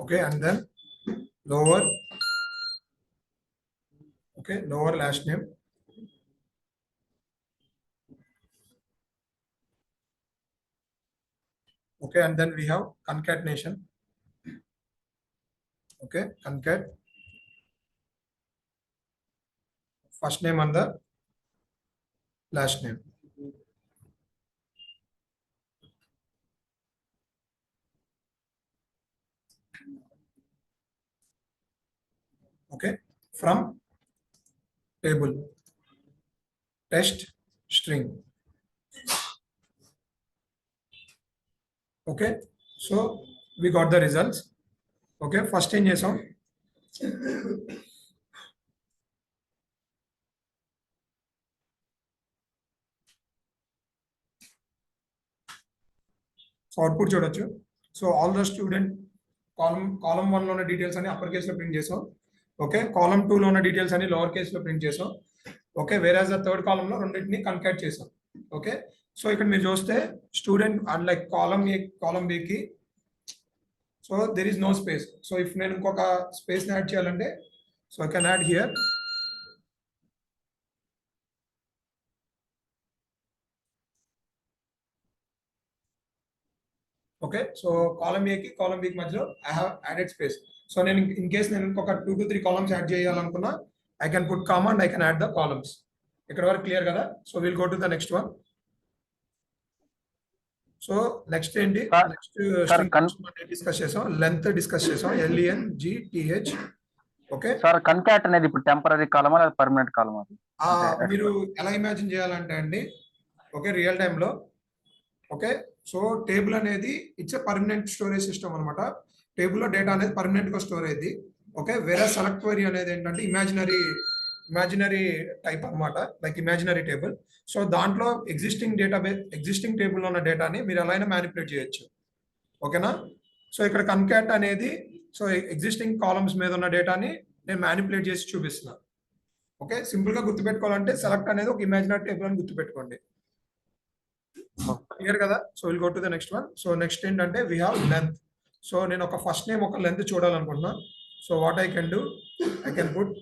okay, and then lower last name okay, and then we have concatenation okay, concat first name and the last name okay, from table test string okay. So we got the results okay. First thing is so output చూడొచ్చు. So all the student column 1 లో ఉన్న details అన్ని upper case లో print చేసాం okay. Column 2 లో ఉన్న details అన్ని lower case లో ప్రింట్ చేసాం okay. Whereas the third column లో రెండింటిని కన్కాట్ చేసాం ఓకే. సో ఇక్కడ మీరు చూస్తే student and like column B కి so there is no space. So if నేను ఇంకొక స్పేస్ ని యాడ్ చేయాలంటే so I can add here okay. So కాలం ఏ కి కాలం బి కి మధ్యలో I have added space. So నేను ఇన్ కేస్ నేను ఇంకొక 2 to 3 కాలమ్స్ యాడ్ చేయాలనుకున్నా I can put comma and I can add the columns. ఇక్కడ వరకు క్లియర్ కదా. So will go to the next one. So next ఏంటి, నెక్స్ట్ డిస్కస్ చేసాం, length discuss చేసాం, LENGTH ఓకే. సార్ కన్కాట్ అనేది ఇప్పుడు temporary కాలమా లేదా పర్మనెంట్ కాలమా? మీరు ఎలా ఇమాజిన్ చేయాలంటే అండి ఓకే రియల్ టైమ్ లో ఓకే. సో టేబుల్ అనేది it's a permanent storage system అనమాట. టేబుల్ లో డేటా అనేది పర్మనెంట్ గా స్టోర్ అయ్యింది ఓకే. వేరే సెలెక్ట్ క్వరీ అనేది ఏంటంటే ఇమాజినరీ టైప్ అన్నమాట, లైక్ ఇమాజినరీ టేబుల్. సో దాంట్లో ఎగ్జిస్టింగ్ టేబుల్ లో ఉన్న డేటాని మీరు ఎలా అయినా మ్యానిపులేట్ చేయొచ్చు ఓకేనా. సో ఇక్కడ కన్కాట్ అనేది సో ఎగ్జిస్టింగ్ కాలమ్స్ మీద ఉన్న డేటాని నేను మ్యానిపులేట్ చేసి చూపిస్తున్నా ఓకే. సింపుల్ గా గుర్తుపెట్టుకోవాలంటే సెలెక్ట్ అనేది ఒక ఇమాజినరీ టేబుల్ అని గుర్తుపెట్టుకోండి క్లియర్ కదా. So will go to the next one. So next ఏంటంటే వీ హ్యావ్ లెంత్. సో నేను ఒక ఫస్ట్ నేమ్ ఒక లెంత్ చూడాలనుకుంటున్నా. So what I can do, I can put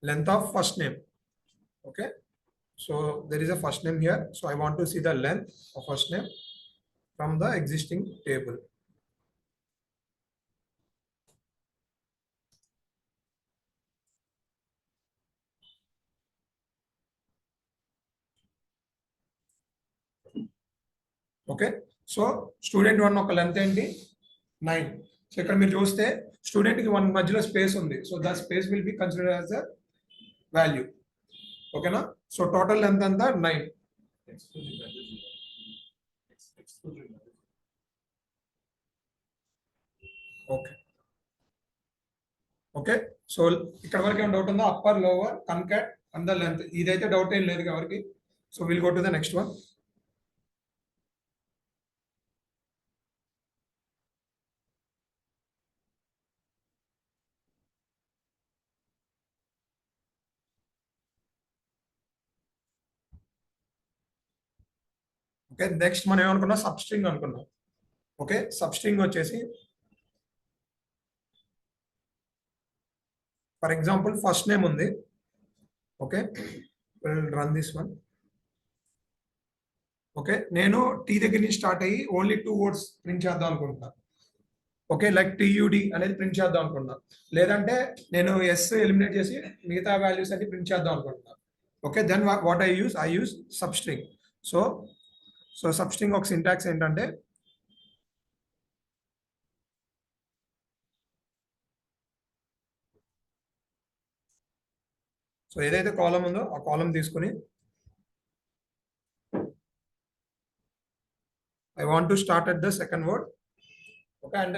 length of first name okay. So there is a first name here, so I want to see the length of first name from the existing table okay. So student 1 ఒక length ఏంటి 9. So ఇక్కడ మీరు చూస్తే student కి 1 మధ్యలో space ఉంది. So the space will be considered as the value ఓకేనా. So total length అంతా 9 ఓకే ఓకే. సో ఇక్కడ వరకు ఏమైనా డౌట్ ఉందా, upper lower concat and the length, ఇదైతే డౌట్ ఏం లేదు ఎవరికి. So will go to the next one. Okay next మనం ఏమనుకున్నాం, సబ్ స్ట్రింగ్ అనుకున్నాం ఓకే. సబ్ స్ట్రింగ్ వచ్చేసి ఫర్ ఎగ్జాంపుల్ ఫస్ట్ నేమ్ ఉంది okay. Run this one okay. నేను టీ దగ్గర నుంచి స్టార్ట్ అయ్యి ఓన్లీ 2 వర్డ్స్ ప్రింట్ చేద్దాం అనుకుంటున్నా ఓకే. లైక్ TUD అనేది ప్రింట్ చేద్దాం అనుకుంటున్నా, లేదంటే నేను S ఎలిమినేట్ చేసి మిగతా వాల్యూస్ అన్ని ప్రింట్ చేద్దాం అనుకుంటున్నా okay. Then what I use substring. So substring ఒక సింటాక్స్ ఏంటంటే సో ఏదైతే కాలం ఉందో ఆ కాలం తీసుకుని I want to start at the second word okay, and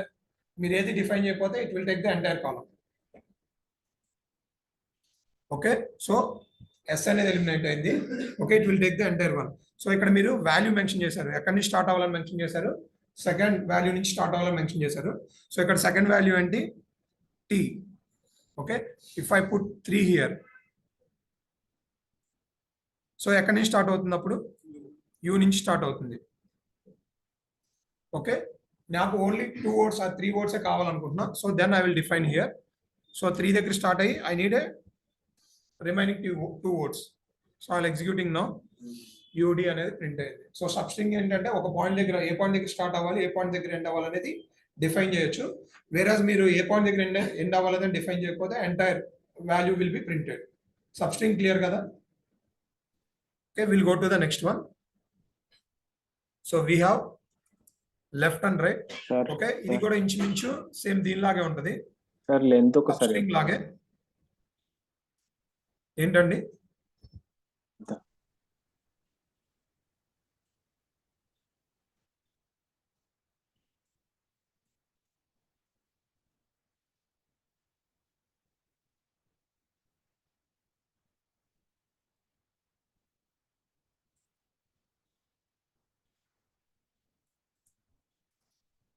మీరు ఏది డిఫైన్ చేయకపోతే it will take the entire column. Okay, so S అనేది ఎలిమినేట్ అయింది. Okay, it will take the entire one. So ఇక్కడ మీరు వాల్యూ మెన్షన్ చేశారు, ఎక్కడి నుంచి స్టార్ట్ అవ్వాలని మెన్షన్ చేశారు, సెకండ్ వాల్యూ నుంచి స్టార్ట్ అవ్వాలని మెన్షన్ చేశారు. సో ఇక్కడ సెకండ్ వాల్యూ ఏంటి, T. Okay, if I put 3 here, so ఎక్కడి నుంచి స్టార్ట్ అవుతుంది అప్పుడు, యూ నుంచి స్టార్ట్ అవుతుంది. ఓకే, నాకు ఓన్లీ 2 వర్డ్స్ ఆర్ 3 వర్డ్స్ కావాలనుకుంటున్నా. So then I will define here. So 3 దగ్గర స్టార్ట్ అయ్యి I need a remaining 2 words. So I executing now. UD అనేది ప్రింట్ అయింది. సో సబ్స్ట్రింగ్ ఏంటంటే ఒక పాయింట్ దగ్గర ఏ పాయింట్ దగ్గర స్టార్ట్ అవ్వాలి, ఏ పాయింట్ దగ్గర ఎండ్ అవ్వాలి అనేది డిఫైన్ చేయొచ్చు. వేరాజ్ మీరు ఏ పాయింట్ దగ్గర ఎండ్ అవ్వాలని డిఫైన్ చేయకపోతే entire value will be printed. Substring clear కదా? Okay, we'll go to the next one. So we have left and right. Sir, Okay, ఇది కూడా ఇంచుమించు సేమ్ దీనిలాగే ఉంటది. సార్ లెంత్ ఒకసారి సబ్స్ట్రింగ్ లాగే. ఏంటండి?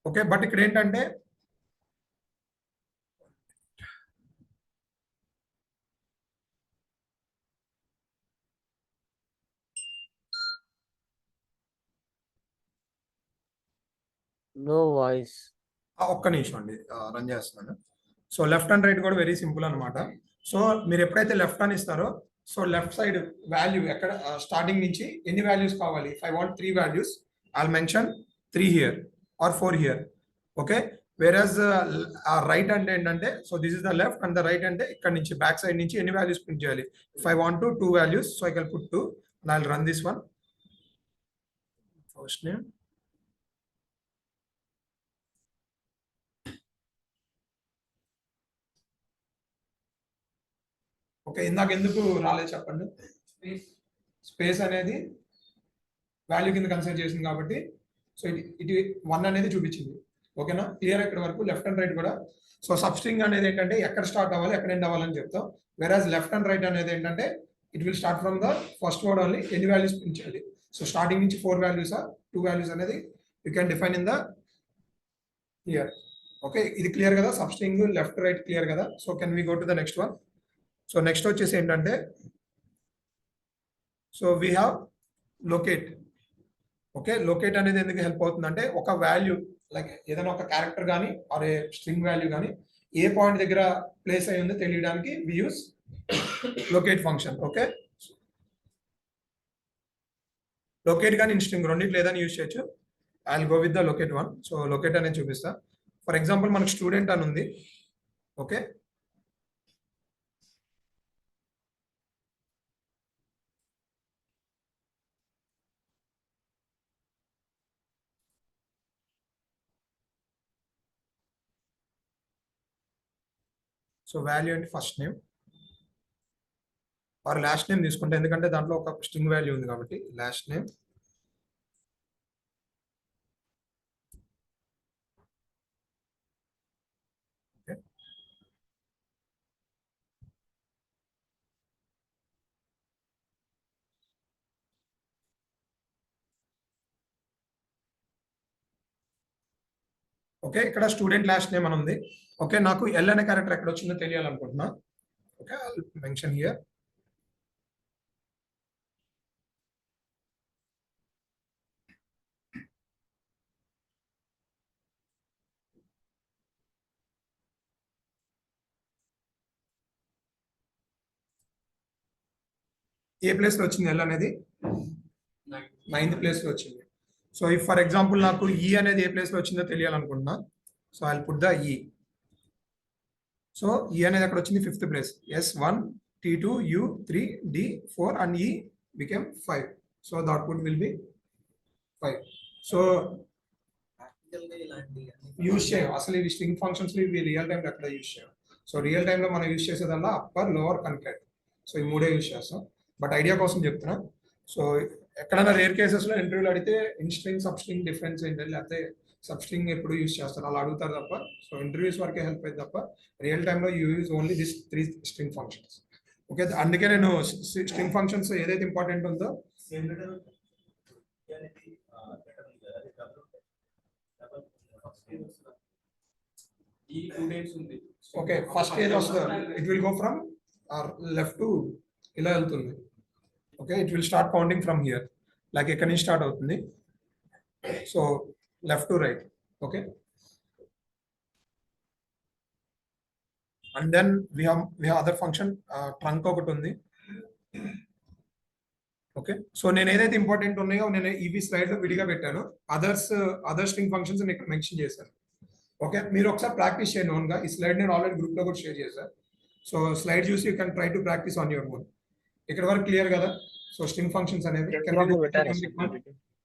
ఓకే, బట్ ఇక్కడ ఏంటంటే No voice. ఒక్క నిమిషం అండి, రన్ చేస్తున్నాను. సో లెఫ్ట్ అండ్ రైట్ కూడా వెరీ సింపుల్ అనమాట. సో మీరు ఎప్పుడైతే లెఫ్ట్ అని ఇస్తారో, సో లెఫ్ట్ సైడ్ వాల్యూ ఎక్కడ స్టార్టింగ్ నుంచి ఎన్ని వాల్యూస్ కావాలి, if I want 3 values I mention 3 here or 4 here. Okay, whereas right అంటే ఏంటంటే, so this is the left and the right అంటే ఇక్కడ నుంచి బ్యాక్ సైడ్ నుంచి ఎన్ని వాల్యూస్ ప్రింట్ చేయాలి. If I want 2 values, so I can put 2 and I'll run this one. First name, okay, ఇందాక ఎందుకు రాలేదు చెప్పండి. స్పేస్ అనేది వాల్యూ కింద కన్సిడర్ చేసింది కాబట్టి సో ఇటు 1 అనేది చూపించింది. ఓకేనా, క్లియర్ ఇక్కడ వరకు. లెఫ్ట్ అండ్ రైట్ కూడా. సో సబ్స్ట్రింగ్ అనేది ఏంటంటే ఎక్కడ స్టార్ట్ అవ్వాలి, ఎక్కడ ఎండ్ అవ్వాలని చెప్తాం. వెరాజ్ లెఫ్ట్ అండ్ రైట్ అనేది ఏంటంటే it will start from the first word only, ఎన్ని వాల్యూస్ ప్రింట్ చేయాలి. సో స్టార్టింగ్ నుంచి 4 వాల్యూస్ 2 వాల్యూస్ అనేది you can define in the here. Okay, ఇది క్లియర్ కదా, సబ్స్ట్రింగ్ లెఫ్ట్ రైట్ క్లియర్ కదా. So can we go to the next one. So next వచ్చేసి ఏంటంటే, so we have locate. Okay, locate అనేది ఎందుకు help అవుతుందంటే ఒక వాల్యూ లైక్ ఏదైనా ఒక క్యారెక్టర్ కానీ ఆర్ ఏ స్ట్రింగ్ వాల్యూ కానీ ఏ పాయింట్ దగ్గర ప్లేస్ అయి ఉందో తెలియడానికి we use locate function. Okay, locate కానీ స్ట్రింగ్ రెండింటి లేదని యూజ్ చేయొచ్చు. I will go with the locate one. So locate అనేది చూపిస్తా. ఫర్ ఎగ్జాంపుల్ మనకు స్టూడెంట్ అని ఉంది. ఓకే, సో వాల్యూ అంటే first name or last name తీసుకుంటే, ఎందుకంటే దాంట్లో ఒక స్ట్రింగ్ వాల్యూ ఉంది కాబట్టి లాస్ట్ నేమ్. ఓకే, ఇక్కడ స్టూడెంట్ లాస్ట్ నేమ్ అని ఉంది. ఓకే, నాకు ఎల్ అనే క్యారెక్టర్ ఎక్కడ వచ్చిందో తెలియాలనుకుంటున్నా. Okay, I will mention here. A place లో వచ్చింది ఎల్ అనేది? 9th ప్లేస్ లో వచ్చింది. సో ఇఫ్ ఫర్ ఎగ్జాంపుల్ నాకు ఈ అనేది ఏ ప్లేస్ లో వచ్చిందో తెలియాలనుకుంటున్నా. So I will put the E. So E అనేది ఎక్కడ వచ్చింది? 5th place. S1 T2 U3 D4 and E became 5. So the output will be 5. So use చేయం అసలు ఇవి స్ట్రింగ్ ఫంక్షన్స్ ఇవి రియల్ టైం ఎక్కడ యూజ్ చేయం. సో రియల్ టైంలో మనం యూజ్ చేసేదల్లా అప్పర్ లోవర్ కన్కాట్. సో ఈ 3 యూజ్ చేస్తాం. బట్ ఐడియా కోసం చెప్తున్నా. సో ఎక్కడైనా రేర్ కేసెస్ లో ఇంటర్వ్యూలు అడిగితే in string sub string difference ఏంటి, లేకపోతే సబ్స్ట్రింగ్ ఎప్పుడు యూస్ చేస్తారు అలా అడుగుతారు తప్ప, సో ఇంటర్వ్యూస్ వరకే హెల్ప్ అయింది తప్ప రియల్ టైంలో you use only this 3 string functions. Okay, అందుకే నేను స్ట్రింగ్ ఫంక్షన్స్ ఏదైతే ఇంపార్టెంట్ ఉందో ఈ 2 days ఉంది. ఓకే, ఫస్ట్ ఏది వస్తుంది it will go from left to ఇలా వెళ్తుంది. Okay, it will start counting from here, like ఎక్కడి నుంచి స్టార్ట్ అవుతుంది, so left to right. Okay, and then we have other function trunc ఒకటి ఉంది. ఓకే, సో నేను ఏదైతే ఇంపార్టెంట్ ఉన్నాయో నేను ఇవి స్లైడ్ లో విడిగా పెట్టాను, అదర్ స్ట్రింగ్ ఫంక్షన్స్ నేను ఇక్కడ మెన్షన్ చేశాను. ఓకే, మీరు ఒకసారి ప్రాక్టీస్ చేయండి ఓన్ గా. ఈ స్లైడ్ నేను ఆల్రెడీ గ్రూప్ లో కూడా షేర్ చేశాను. సో స్లైడ్ చూసి you can try to practice on your own. ఇక్కడ వరకు క్లియర్ కదా? సో స్ట్రింగ్ ఫంక్షన్స్ అనేవి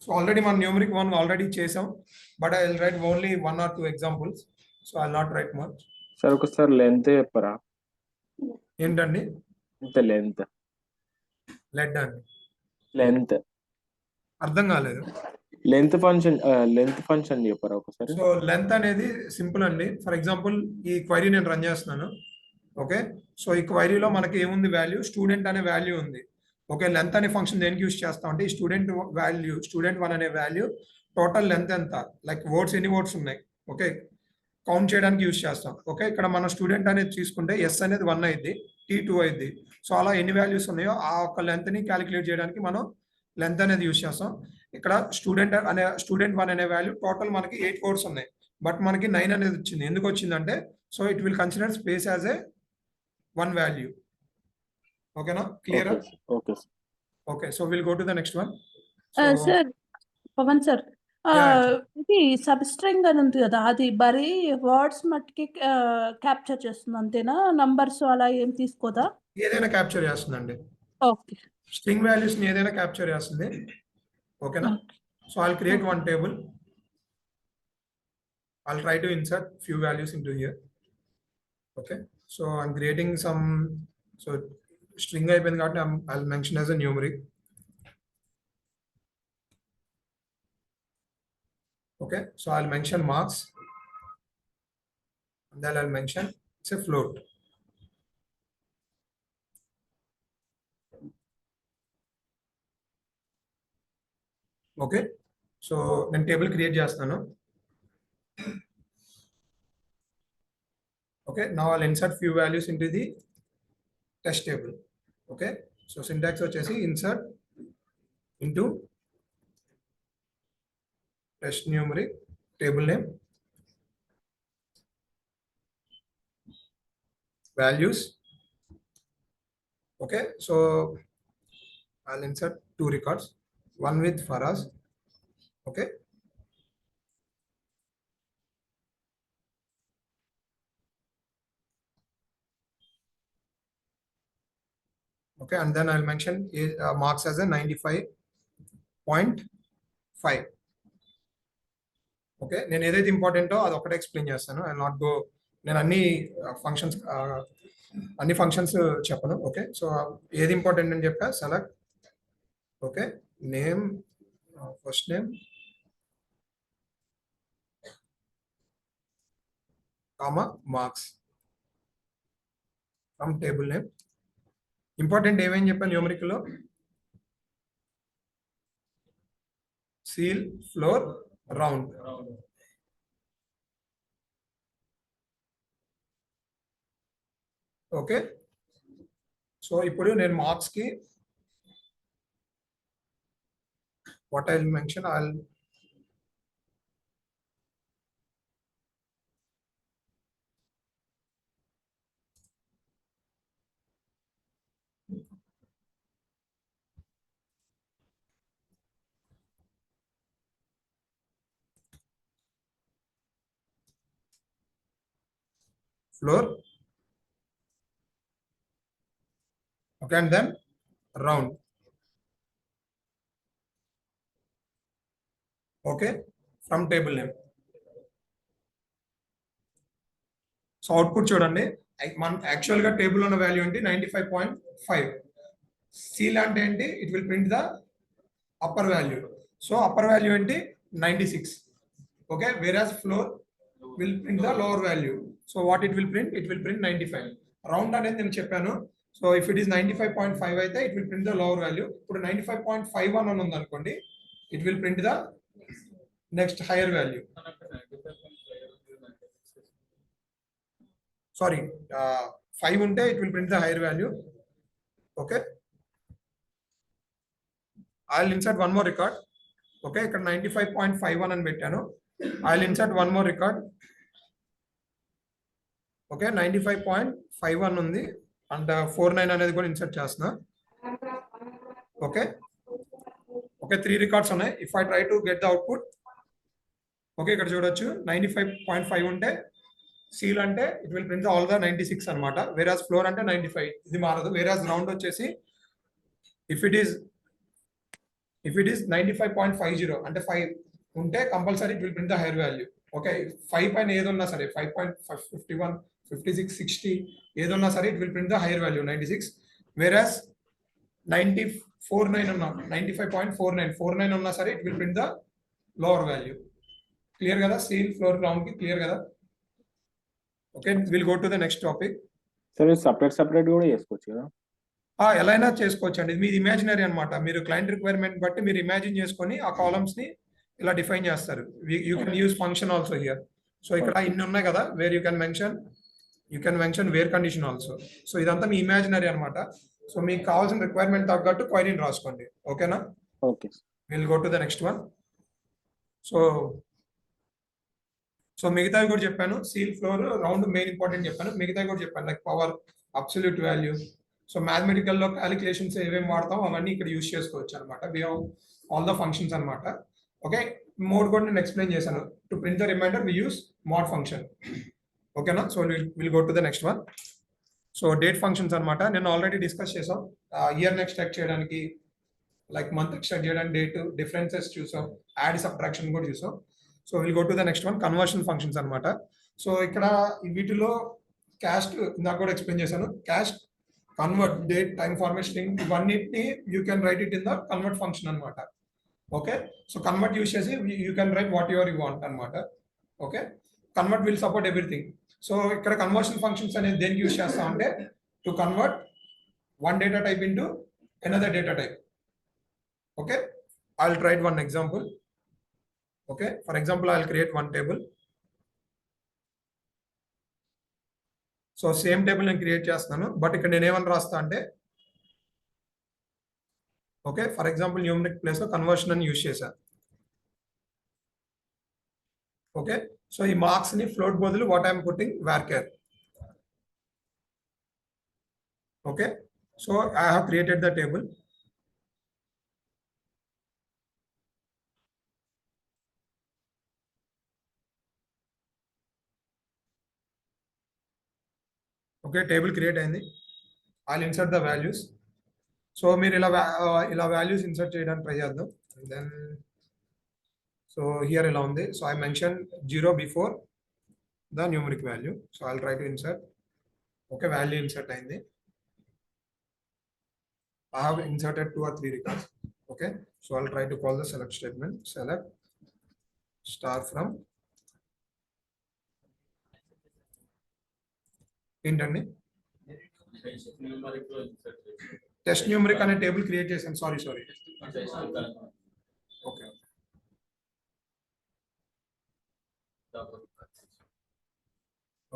సో ఆల్రెడీ మనం న్యూమరిక్ 1 ఆల్రెడీ చేసాం, but I will write only 1 or 2 examples. So I will not right much. Sir ఒకసారి length చెప్పరా? ఏంటండి ఇంత లెంత్ లెడ్ అండి? లెంత్ అర్థం కాలేదు. లెంత్ ఫంక్షన్ చెప్పరా ఒకసారి? సో లెంత్ అనేది సింపుల్ అండి. ఫర్ ఎగ్జాంపుల్ ఈ క్వైరీ నేను రన్ చేస్తున్నాను. ఓకే, సో ఈ క్వైరీలో మనకి ఏముంది వాల్యూ, స్టూడెంట్ అనే వాల్యూ ఉంది. ఓకే, లెంత్ అనే ఫంక్షన్ దేనికి యూస్ చేస్తాం అంటే ఈ స్టూడెంట్ 1 అనే వాల్యూ టోటల్ లెంత్ ఎంత, లైక్ వర్డ్స్ ఎన్ని వర్డ్స్ ఉన్నాయి, ఓకే, కౌంట్ చేయడానికి యూస్ చేస్తాం. ఓకే, ఇక్కడ మనం స్టూడెంట్ అనేది తీసుకుంటే ఎస్ అనేది 1 అయింది, టీ 2 అయింది. సో అలా ఎన్ని వాల్యూస్ ఉన్నాయో ఆ ఒక్క లెంత్ ని క్యాలిక్యులేట్ చేయడానికి మనం లెంత్ అనేది యూస్ చేస్తాం. ఇక్కడ స్టూడెంట్ 1 అనే వాల్యూ టోటల్ మనకి 8 వర్డ్స్ ఉన్నాయి, బట్ మనకి 9 అనేది వచ్చింది. ఎందుకు వచ్చిందంటే so it will consider space as a 1 value. ఓకేనా, clear? Okay okay, so will go to the next one. Sir Pavan sir, Yeah. ఇది సబ్స్ట్రింగ్ అని ఉంది కదా, అది మరి వర్డ్స్ మట్టికి క్యాప్చర్ చేస్తుంది అంతేనా? నంబర్స్ అలా ఏం తీసుకోదా? ఏదైనా క్యాప్చర్ చేస్తుందండి, ఓకే స్ట్రింగ్ వాల్యూస్ ని ఏదైనా క్యాప్చర్ చేస్తుంది. ఓకేనా, so I will create 1 table. I'll try to insert few values into here. Okay, so I'm creating some, so string అయిపోయింది కాబట్టి I'll mention as a numeric. Okay, so I'll mention marks, and then I'll mention it's a float. Okay, so నేను table create చేస్తాను. Okay, now I'll insert few values into the test table. Okay, so syntax వచ్చేసి insert into test numeric table name values. Okay, so I'll insert 2 records, one with Faraz. Okay, okay, and then I'll mention marks as a 95.5. Okay, నేను ఏదైతే ఇంపార్టెంటో అది ఒకటే explain చేస్తాను. I not go, నేను అన్ని functions చెప్పను. ఓకే, సో ఏది ఇంపార్టెంట్ అని చెప్పా, select. Okay, name, first name, comma marks from table name. Important ఏమేమి చెప్పాను న్యూమరిక్ లో, seal, floor, round. Okay, so ఇప్పుడు నేను మార్క్స్ కి what I will mention, floor. Okay, and then round. Okay, from table name. So output చూడండి, మన actual గా table ఉన్న వాల్యూ ఏంటి, 95.5. సీల్ అంటే ఏంటి, it will print the upper value. So upper value ఏంటి, 96. Okay, whereas floor will print the lower value. So what it will print? It will print 95. Round అనేది నేను చెప్పాను. సో ఇఫ్ ఇట్ ఈస్ 95.5 అయితే it will print the lower value. ఇప్పుడు 95.51 అని ఉంది అనుకోండి, it will print the next hire value. Sorry, 5 ఉంటే it will print the higher value. Okay, I will insert one more record. Okay, ఇక్కడ 95.51 అని పెట్టాను. I will insert one more record. Okay, 95.51 ఉంది and 49 అనేది కూడా ఇన్సర్ట్ చేస్తున్నా. Okay okay, 3 records ఉన్నాయి. If I try to get the output, okay ఇక్కడ చూడొచ్చు 95.5 ఉంటే సీల్ అంటే it will print all the 96 అనమాట. వేరాజ్ ఫ్లోర్ అంటే 95, ఇది మారదు. వేరాజ్ రౌండ్ వచ్చేసి ఇఫ్ ఇట్ ఈస్ 95.50 అంటే 5 ఉంటే compulsory it will print the higher value. Okay, 5 పైన ఏదున్నా సరే 5.51, 56, 60 ఏదున్నా సరే it will print the higher value 96. Whereas 94.9 ఉన్నా 95.49 ఉన్నా సరే it will print the lower value. Clear కదా? సీల్ ఫ్లోర్ గ్రౌండ్ కి క్లియర్ కదా? Okay, will go to the next topic. సరే, సపరేట్ కూడా చేసుకోవచ్చు కదా? ఎలా అయినా చేసుకోవచ్చు అండి, మీది ఇమాజినరీ అనమాట. మీరు క్లయింట్ రిక్వైర్మెంట్ బట్టి మీరు ఇమాజిన్ చేసుకొని ఆ కాలమ్స్ ని ఇలా డిఫైన్ చేస్తారు. You can use function also here. So ఇక్కడ ఇన్ని ఉన్నాయి కదా, where you can mention where condition also. So ఇదంతా మీ ఇమాజినరీ అనమాట. సో మీకు కావాల్సిన రిక్వైర్మెంట్ తగ్గట్టు క్వైరీని రాసుకోండి. ఓకేనా? Okay, will go to the next one. So మిగతావి కూడా చెప్పాను. Ceil floor round main important చెప్పాను. మిగతావి కూడా చెప్పాను, like power, absolute value. So mathematical లో క్యాలిక్యులేషన్స్ ఏమేమి వాడతాం అవన్నీ ఇక్కడ యూస్ చేసుకోవచ్చు అనమాట. We have all the functions అనమాట. ఓకే, మోడ్ కూడా నేను ఎక్స్ప్లెయిన్ చేశాను. To print the remainder we use mod function. ఓకేనా? So will go to the next one. So date functions అనమాట. నేను ఆల్రెడీ డిస్కస్ చేసాం. ఇయర్ ఎక్స్ట్రాక్ట్ చేయడానికి, లైక్ మంత్ ఎక్స్ట్రాక్ట్ చేయడానికి డేట్, డిఫరెన్సెస్ చూసాం, యాడ్ సబ్ట్రాక్షన్ కూడా చూసాం. So will go to the next one, conversion functions అనమాట. సో ఇక్కడ వీటిలో క్యాస్ట్ ఇందాక కూడా ఎక్స్ప్లెయిన్ చేశాను. Cast, convert, date, time format, string ఇవన్నిటిని you can write it in the convert function అనమాట. ఓకే, సో కన్వర్ట్ యూస్ చేసి you can write whatever you want అనమాట. Okay, convert will support everything. So ఇక్కడ conversion functions అనేది దేనికి use చేస్తాం అంటే to convert one data type into another data type. Okay, I will try one example. Okay, for example I will create one table. So same table నేను create చేస్తున్నాను, but ఇక్కడ నేను ఏమని రాస్తా అంటే, okay for example numeric place లో conversion అని use చేశాను. ఓకే, సో ఈ మార్క్స్ ని ఫ్లోట్ బదులు what I'm putting varchar. Okay, so I have created the table. Okay, table create అయింది. I will insert the values. So మీరు ఇలా values insert చేయడానికి ట్రై చేద్దాం. దెన్ సో హియర్ ఇలా ఉంది. So I mention 0 before the numeric value. So I will try to insert. Okay, value insert అయింది. I have inserted 2 or 3 records. Okay, so I'll try to call the select statement. Select star from ఏంటండి test numeric అనే table create చేశాను. Sorry okay,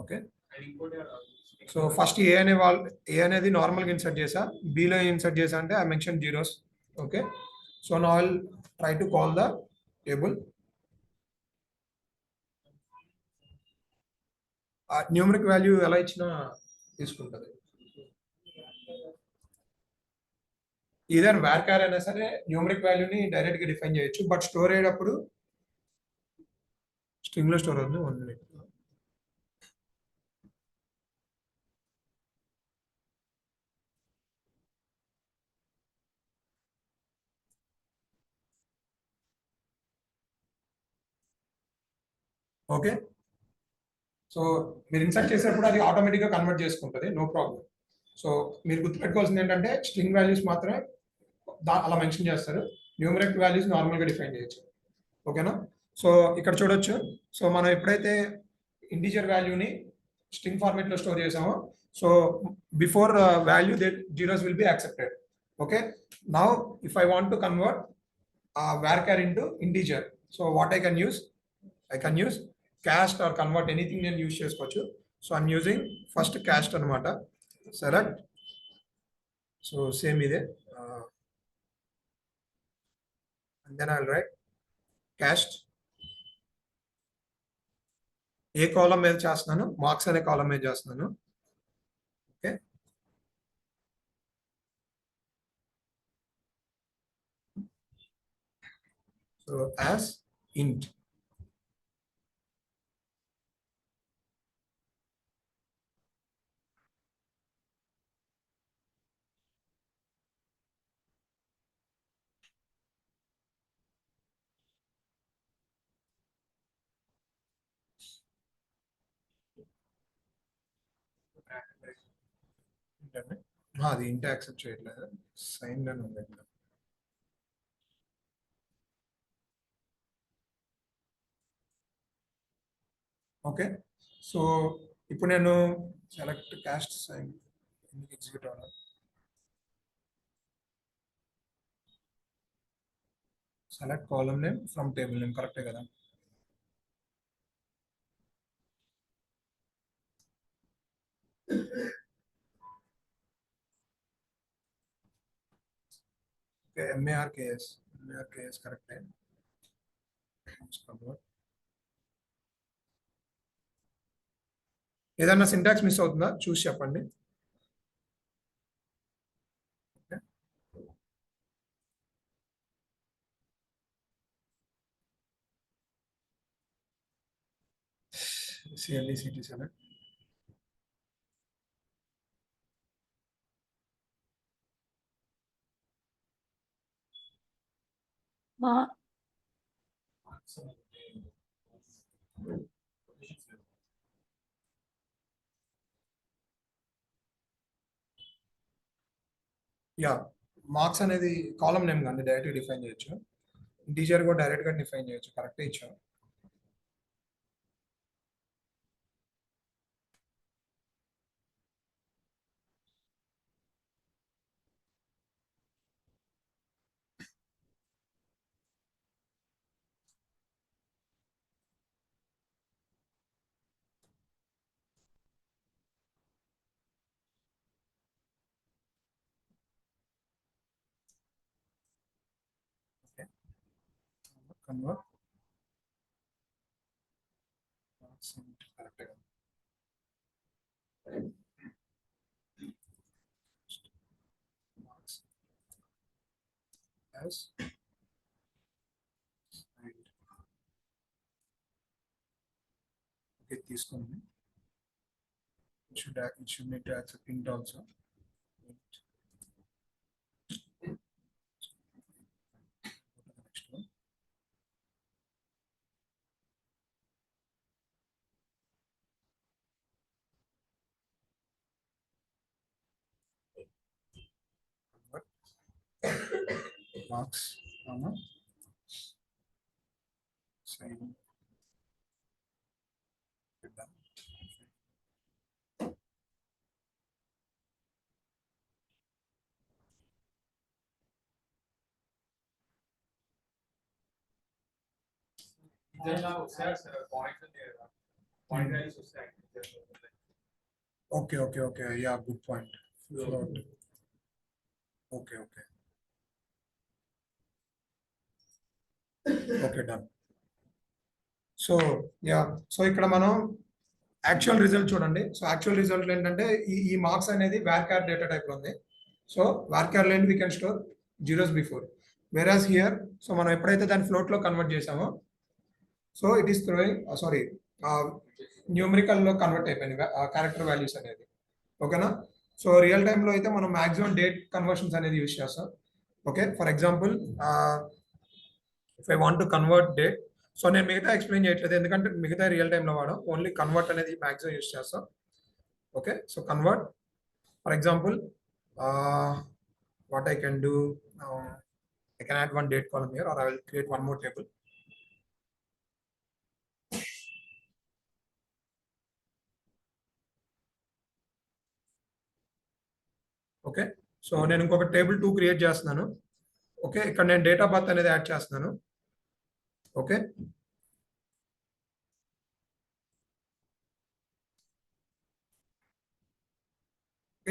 okay. So first A అనేది normal గా insert చేసా, below insert చేసా అంటే I mention zeros. Okay, so now I will try to call the table. Numeric value ఎలా ఇచ్చినా తీసుకుంటుంది. ఈదర్ varchar అయినా సరే న్యూమరిక్ వాల్యూని డైరెక్ట్ గా డిఫైన్ చేయొచ్చు, బట్ స్టోర్ అయ్యేటప్పుడు స్ట్రింగ్ లో స్టోర్ అవుతుంది. 1 minute. ఓకే, సో మీరు ఇన్సర్ట్ చేసేటప్పుడు అది ఆటోమేటిక్గా కన్వర్ట్ చేసుకుంటుంది, నో ప్రాబ్లం. సో మీరు గుర్తుపెట్టుకోవాల్సింది ఏంటంటే స్ట్రింగ్ వాల్యూస్ మాత్రమే అలా మెన్షన్ చేస్తారు, న్యూమరిక్ వాల్యూస్ నార్మల్గా డిఫైన్ చేయొచ్చు. ఓకేనా? సో ఇక్కడ చూడొచ్చు. సో మనం ఎప్పుడైతే ఇంటీజర్ వాల్యూని స్ట్రింగ్ ఫార్మేట్ లో స్టోర్ చేసామో, so before value that zeros will be accepted. Okay, now if I want to convert varchar into integer, so what I can use cast or convert anything నేను use చేసుకోవచ్చు. So I'm using first caste అనమాట. Select, so same ఇదే, and then I'll write cast. A column మీద చేస్తున్నాను, marks అనే కాలం మీద చేస్తున్నాను. Okay, so as int. అది ఇంట్ యాక్సెప్ట్ చేయట్లేదు, సైన్ అని ఉంది. ఓకే, సో ఇప్పుడు నేను సెలెక్ట్ క్యాస్ట్ సైన్ ఎగ్జిక్యూట్ అవ్వాలి. Select column name from table name, కరెక్టే కదా? ఓకే, MARKS కరెక్టే. ఏదన్నా సింటాక్స్ మిస్ అవుతుందా చూసి చెప్పండి. CLE CT select. మా యా, మార్క్స్ అనేది కాలమ్ నేమ్ కానీ డైరెక్ట్ డిఫైన్ చేయొచ్చు, ఇంటీజర్ కూడా డైరెక్ట్ గా డిఫైన్ చేయొచ్చు. కరెక్టే ఇచ్చాం. Convert. Correct. Marks as okay, తీసుకోండి. It should need to accept int also. Next one. Marks, sign. Okay. Yeah, good point. Float. Okay. Okay, done. So yeah, so ఇక్కడ మనం actual result చూడండి. So actual result ఏంటంటే ఈ marks అనేది varchar data type లో ఉంది. So varchar లో we can store zeros before, వెరాస్ here so మనం ఎప్పుడైతే దాన్ని ఫ్లోట్ లో కన్వర్ట్ చేసామో, so it is throwing numerical లో కన్వర్ట్ అయిపోయింది క్యారెక్టర్ వాల్యూస్ అనేది. ఓకేనా? సో రియల్ టైమ్ లో అయితే మనం మాక్సిమం డేట్ కన్వర్షన్స్ అనేది యూస్ చేస్తాం. Okay, for example if I want to convert date, so నేను మిగతా ఎక్స్ప్లెయిన్ చేయట్లేదు ఎందుకంటే మిగతా రియల్ టైంలో వాడాం, ఓన్లీ కన్వర్ట్ అనేది మ్యాక్సిమం యూస్ చేస్తాం. Okay, so convert, for example what I can do, I can add one date column here, or I will create one more table. Okay, so నేను ఇంకొక table 2 create చేస్తున్నాను. Okay, ఇక్కడ నేను date of birth అనేది add చేస్తున్నాను. Okay,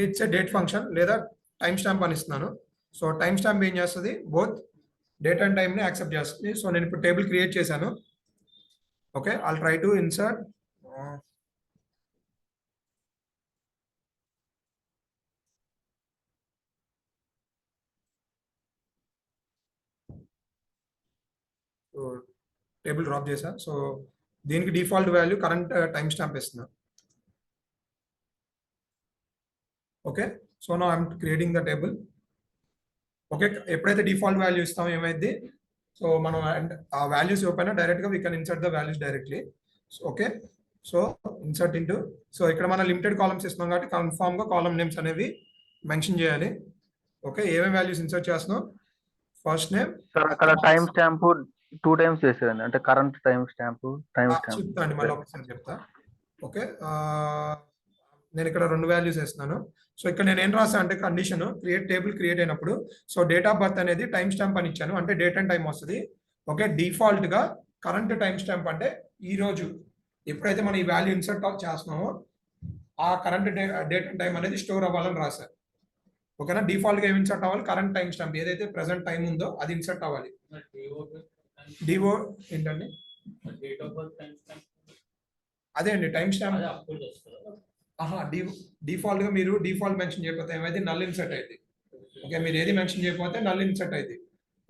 it's a date function లేదా time stamp అని ఇస్తున్నాను. సో టైం స్టాంప్ ఏం చేస్తుంది, బోత్ డేట్ అండ్ టైంని యాక్సెప్ట్ చేస్తుంది. సో నేను ఇప్పుడు టేబుల్ క్రియేట్ చేశాను. Okay, I'll try to insert table drop చేశా. సో దీనికి default value current time stamp ఇస్తున్నా. Okay, so now I'm creating the table. Okay, ఎప్పుడైతే డిఫాల్ట్ వాల్యూ ఇస్తామో ఏమైంది, సో మనం ఆ వాల్యూస్ ఇవ్వకపోయినా డైరెక్ట్గా we can insert the values directly. Okay, so insert into, so ఇక్కడ మనం లిమిటెడ్ కాలమ్స్ ఇస్తున్నాం కాబట్టి కన్ఫామ్గా కాలమ్ నేమ్స్ అనేవి మెన్షన్ చేయాలి. ఓకే, ఏమేమి వాల్యూస్ ఇన్సర్ట్ చేస్తున్నాం, ఫస్ట్ నేమ్. సార్ అక్కడ టైం స్టాంప్ 2 టైమ్స్ చేసేదండి, అంటే కరెంట్ టైం స్టాంప్ చెప్తా అండి, మళ్ళీ ఒకసారి చెప్తా. ఓకే, నేను ఇక్కడ 2 వాల్యూస్ వేస్తున్నాను. సో ఇక్కడ నేను ఏం రాసా అంటే కండిషన్ క్రియేట్ టేబుల్ క్రియేట్ అయినప్పుడు, సో డేట్ ఆఫ్ బర్త్ అనేది టైం స్టాంప్ అని ఇచ్చాను, అంటే డేట్ అండ్ టైం వస్తుంది. ఓకే, డిఫాల్ట్ గా కరెంట్ టైం స్టాంప్ అంటే ఈ రోజు ఎప్పుడైతే మనం ఈ వాల్యూ ఇన్సర్ట్ చేస్తున్నామో ఆ కరెంట్ డేట్ అండ్ టైం అనేది స్టోర్ అవ్వాలని రాశారు. ఓకేనా, డిఫాల్ట్ గా ఏమి ఇన్సర్ట్ అవ్వాలి, కరెంట్ టైం స్టాంప్ ఏదైతే ప్రెసెంట్ టైం ఉందో అది ఇన్సర్ట్ అవ్వాలి. డివో ఏంటండి, date of birth time stamp అదే అండి టైం స్టాంప్. అదే అప్పుడు వస్తుందా? డిఫాల్ట్ గా మీరు డిఫాల్ట్ మెన్షన్ చేయకపోతే ఏమైంది, నల్ ఇన్సర్ట్ అయింది. ఓకే, మీరు ఏది మెన్షన్ చేయకపోతే నల్ ఇన్సర్ట్ అయింది.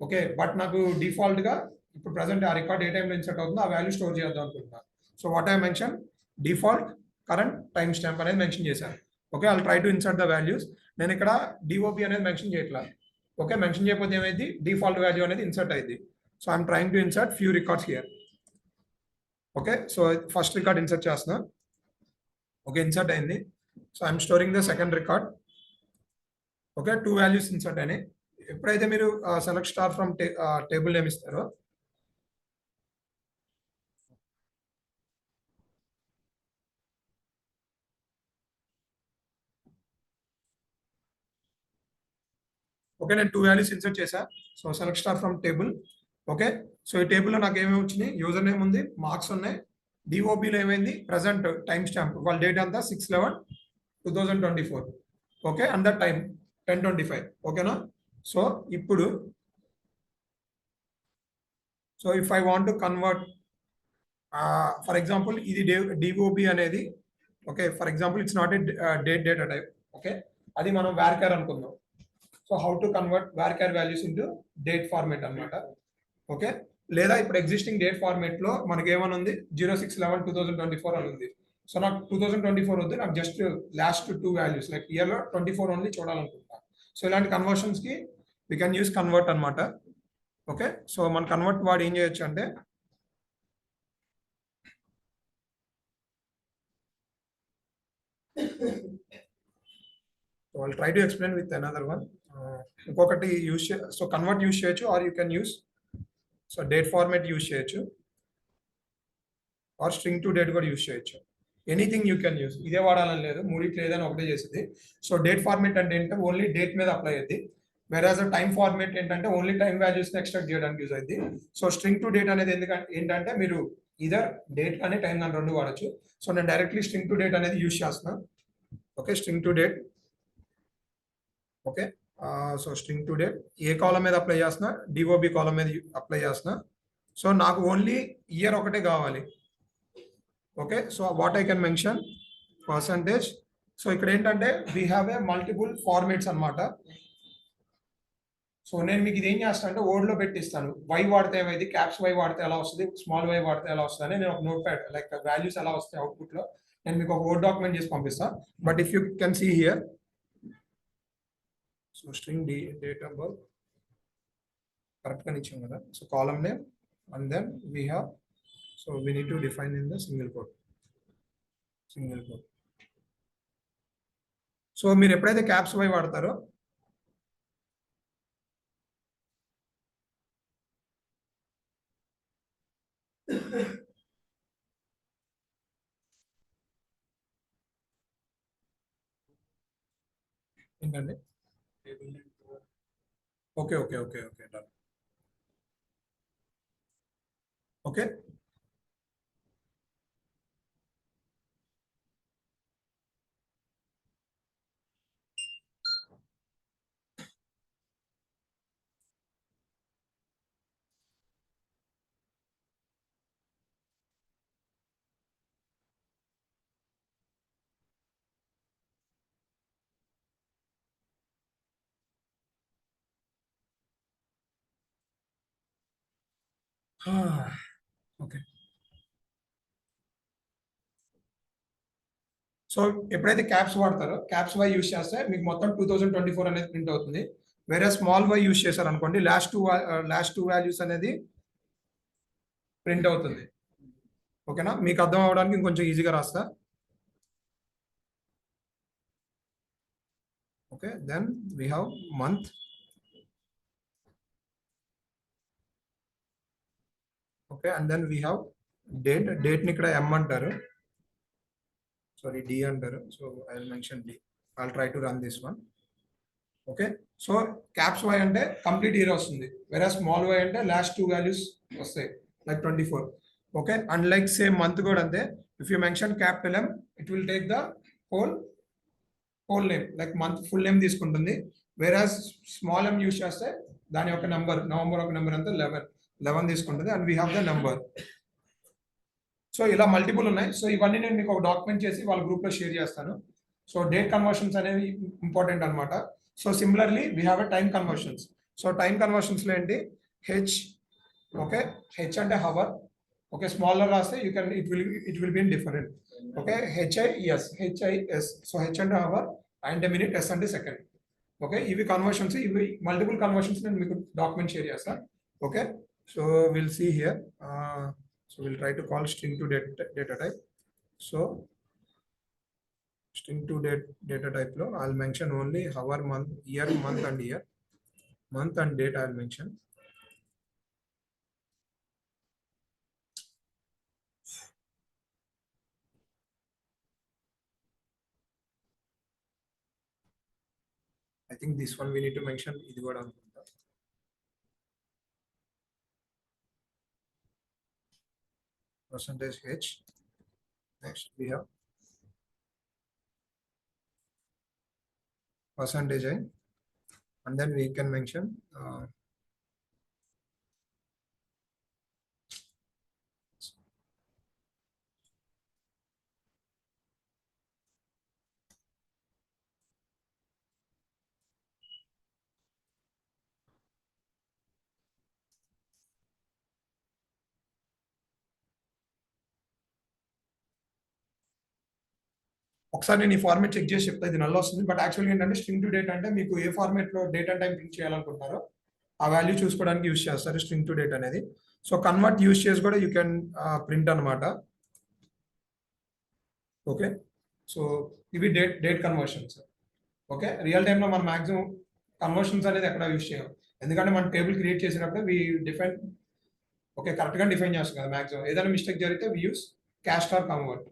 ఓకే, బట్ నాకు డిఫాల్ట్ గా ఇప్పుడు ప్రెసెంట్ ఆ రికార్డ్ ఏ టైంలో ఇన్సర్ట్ అవుతుందో ఆ వాల్యూ స్టోర్ చేద్దాం అనుకుంటున్నాను. So what I mention, default current time stamp అనేది మెన్షన్ చేశాను. Okay, I'll try to insert the values. నేను ఇక్కడ డిఓపి అనేది మెన్షన్ చేయట్లేదు. ఓకే, మెన్షన్ చేయకపోతే ఏమైంది, డిఫాల్ట్ వాల్యూ అనేది ఇన్సర్ట్ అయింది. So I'm trying to insert few records here. Okay, so first record insert చేస్తున్నా. ఓకే, ఇన్సర్ట్ అయింది. So I'm storing the second record. Okay, 2 values insert అయినాయి. ఎప్పుడైతే మీరు select star from table name ఇస్తారో, okay నేను 2 values insert చేశా. So select star from table. Okay, so ఈ టేబుల్లో నాకు ఏమేమి వచ్చినాయి, యూజర్ నేమ్ ఉంది, మార్క్స్ ఉన్నాయి, డిఓబిలో ఏమైంది, ప్రజెంట్ టైం స్టాంప్ వాళ్ళ డేట్ అంతా 6/11/2024. Okay, and the time 10:25. ఓకేనా, సో ఇప్పుడు so if I want to convert, for example ఇది డిఓబి అనేది, okay for example it's not a date data type. Okay, అది మనం varchar అనుకుందాం. So how to convert varchar values into date format అన్నమాట. Okay, లేదా ఇప్పుడు existing date format లో మనకి ఏమని ఉంది, 06/11/2024 అని ఉంది. సో నాకు 2024 వద్దు, నాకు just last 2 values like year లో 24 ఓన్లీ చూడాలనుకుంటా. సో ఇలాంటి కన్వర్షన్స్ కి వీ కెన్ యూస్ కన్వర్ట్ అనమాట. ఓకే, సో మన కన్వర్ట్ వాడు ఏం చేయొచ్చు అంటే, I'll try to explain with another one. ఇంకొకటి యూస్ సో కన్వర్ట్ యూస్ చేయొచ్చు, or you can use so date format use చేయొచ్చు, ఆర్ స్ట్రింగ్ టు డేట్ కూడా యూస్ చేయొచ్చు. ఎనీథింగ్ యూ కెన్ యూస్, ఇదే వాడాలని లేదు, మూడిట్లో ఏదైనా ఒకటే చేసింది. సో డేట్ ఫార్మేట్ అంటే ఏంటంటే ఓన్లీ డేట్ మీద అప్లై అయ్యింది, వెరాజ్ టైం ఫార్మేట్ ఏంటంటే ఓన్లీ టైం వాల్యూస్ ఎక్స్ట్రాక్ట్ చేయడానికి యూజ్ అయింది. సో స్ట్రింగ్ టు డేట్ అనేది ఎందుకంటే ఏంటంటే మీరు ఇదర్ డేట్ కానీ టైం కానీ 2 వాడచ్చు. సో నేను డైరెక్ట్లీ స్ట్రింగ్ టు డేట్ అనేది యూస్ చేస్తున్నా. Okay, string to date. Okay, so string to date ఏ కాలం మీద అప్లై చేస్తున్నా, డిఓబి కాలం మీద అప్లై చేస్తున్నా. సో నాకు ఓన్లీ ఇయర్ ఒకటే కావాలి. Okay, so what I can mention percentage. So ఇక్కడ ఏంటంటే we have A multiple formats అనమాట. సో నేను మీకు ఇది ఏం చేస్తాను అంటే వర్డ్ లో పెట్టిస్తాను, వై వాడితే ఏమైంది, క్యాప్స్ వై వాడితే ఎలా వస్తుంది, స్మాల్ వై వాడితే ఎలా వస్తుంది అని నేను ఒక నోట్ ప్యాడ్ లైక్ వాల్యూస్ ఎలా వస్తాయి అవుట్పుట్ లో నేను మీకు ఒక వర్డ్ డాక్యుమెంట్ చేసి పంపిస్తాను. But if you can see here, so string date of birth correct గా ఇచ్చాం కదా. So column name and then we have, so we need to define in the single code. So మీరు ఎప్పుడైతే caps Y వాడతారో ఏంటండి table name okay done. Okay okay. So ఎప్పుడైతే caps వాడతారో caps Y use చేస్తే మీకు మొత్తం 2024 అనేది ప్రింట్ అవుతుంది. వేరే స్మాల్ వై యూస్ చేశారు అనుకోండి లాస్ట్ టూ వాల్యూస్ అనేది ప్రింట్ అవుతుంది. ఓకేనా, మీకు అర్థం అవడానికి ఇంకొంచెం ఈజీగా రాస్తా. Okay, then we have month. Okay, and then we have డేట్ని ఇక్కడ ఎం అంటారు, సారీ డి అంటారు. So I will mention D. I will try to run this one. Okay, so caps Y అంటే కంప్లీట్ ఇయర్ వస్తుంది, వేరే small Y అంటే last two values వస్తాయి like 24. Okay, and like same month కూడా అంతే. If you mention capital M it will take the whole name, like month full name తీసుకుంటుంది. వేరే small ఎం use చేస్తే దాని యొక్క నెంబర్, నవంబర్ ఒక నెంబర్ అంతా 11 తీసుకుంటుంది. And we have the number. So ఇలా మల్టిపుల్ ఉన్నాయి. సో ఇవన్నీ నేను మీకు ఒక డాక్యుమెంట్ చేసి వాళ్ళ గ్రూప్లో షేర్ చేస్తాను. సో డేట్ కన్వర్షన్స్ అనేవి ఇంపార్టెంట్ అనమాట. So similarly we have a time conversions. So time కన్వర్షన్స్లో ఏంటి, హెచ్. ఓకే, హెచ్ అంటే హవర్. ఓకే, స్మాలర్ రాస్తే you can it will be in different. Okay, H I S. So H అంటే hour, and minute, S అంటే second. Okay, ఇవి conversions, ఇవి multiple conversions నేను మీకు డాక్యుమెంట్ షేర్ చేస్తాను. Okay, so will see here. So we'll try to call string to data type. So string to data type lo I'll mention only hour, month, year, month and year. Month and date I'll mention. I think this one we need to mention idi kuda anukunta. Percentage H. Next we have percentage I, and then we can mention ఒకసారి నేను ఈ format check చేసి చెప్తా, ఇది నల్ల వస్తుంది. But యాక్చువల్గా ఏంటంటే స్ట్రింగ్ టు డేట్ అంటే మీకు ఏ ఫార్మేట్లో డేట్ అండ్ టైం ప్రింట్ చేయాలనుకుంటారో ఆ వాల్యూ చూసుకోవడానికి యూస్ చేస్తారు స్ట్రింగ్ టు డేట్ అనేది. సో కన్వర్ట్ యూస్ చేసి కూడా యూ కెన్ ప్రింట్ అనమాట. ఓకే, సో ఇవి డేట్ కన్వర్షన్స్. ఓకే, రియల్ టైంలో మనం మాక్సిమం కన్వర్షన్స్ అనేది ఎక్కడ యూస్ చేయం, ఎందుకంటే మనం టేబుల్ క్రియేట్ చేసినప్పుడు వి డిఫైన్, ఓకే, కరెక్ట్గా డిఫైన్ చేస్తాం కదా. మాక్సిమం ఏదైనా మిస్టేక్ జరిగితే we use cast or convert.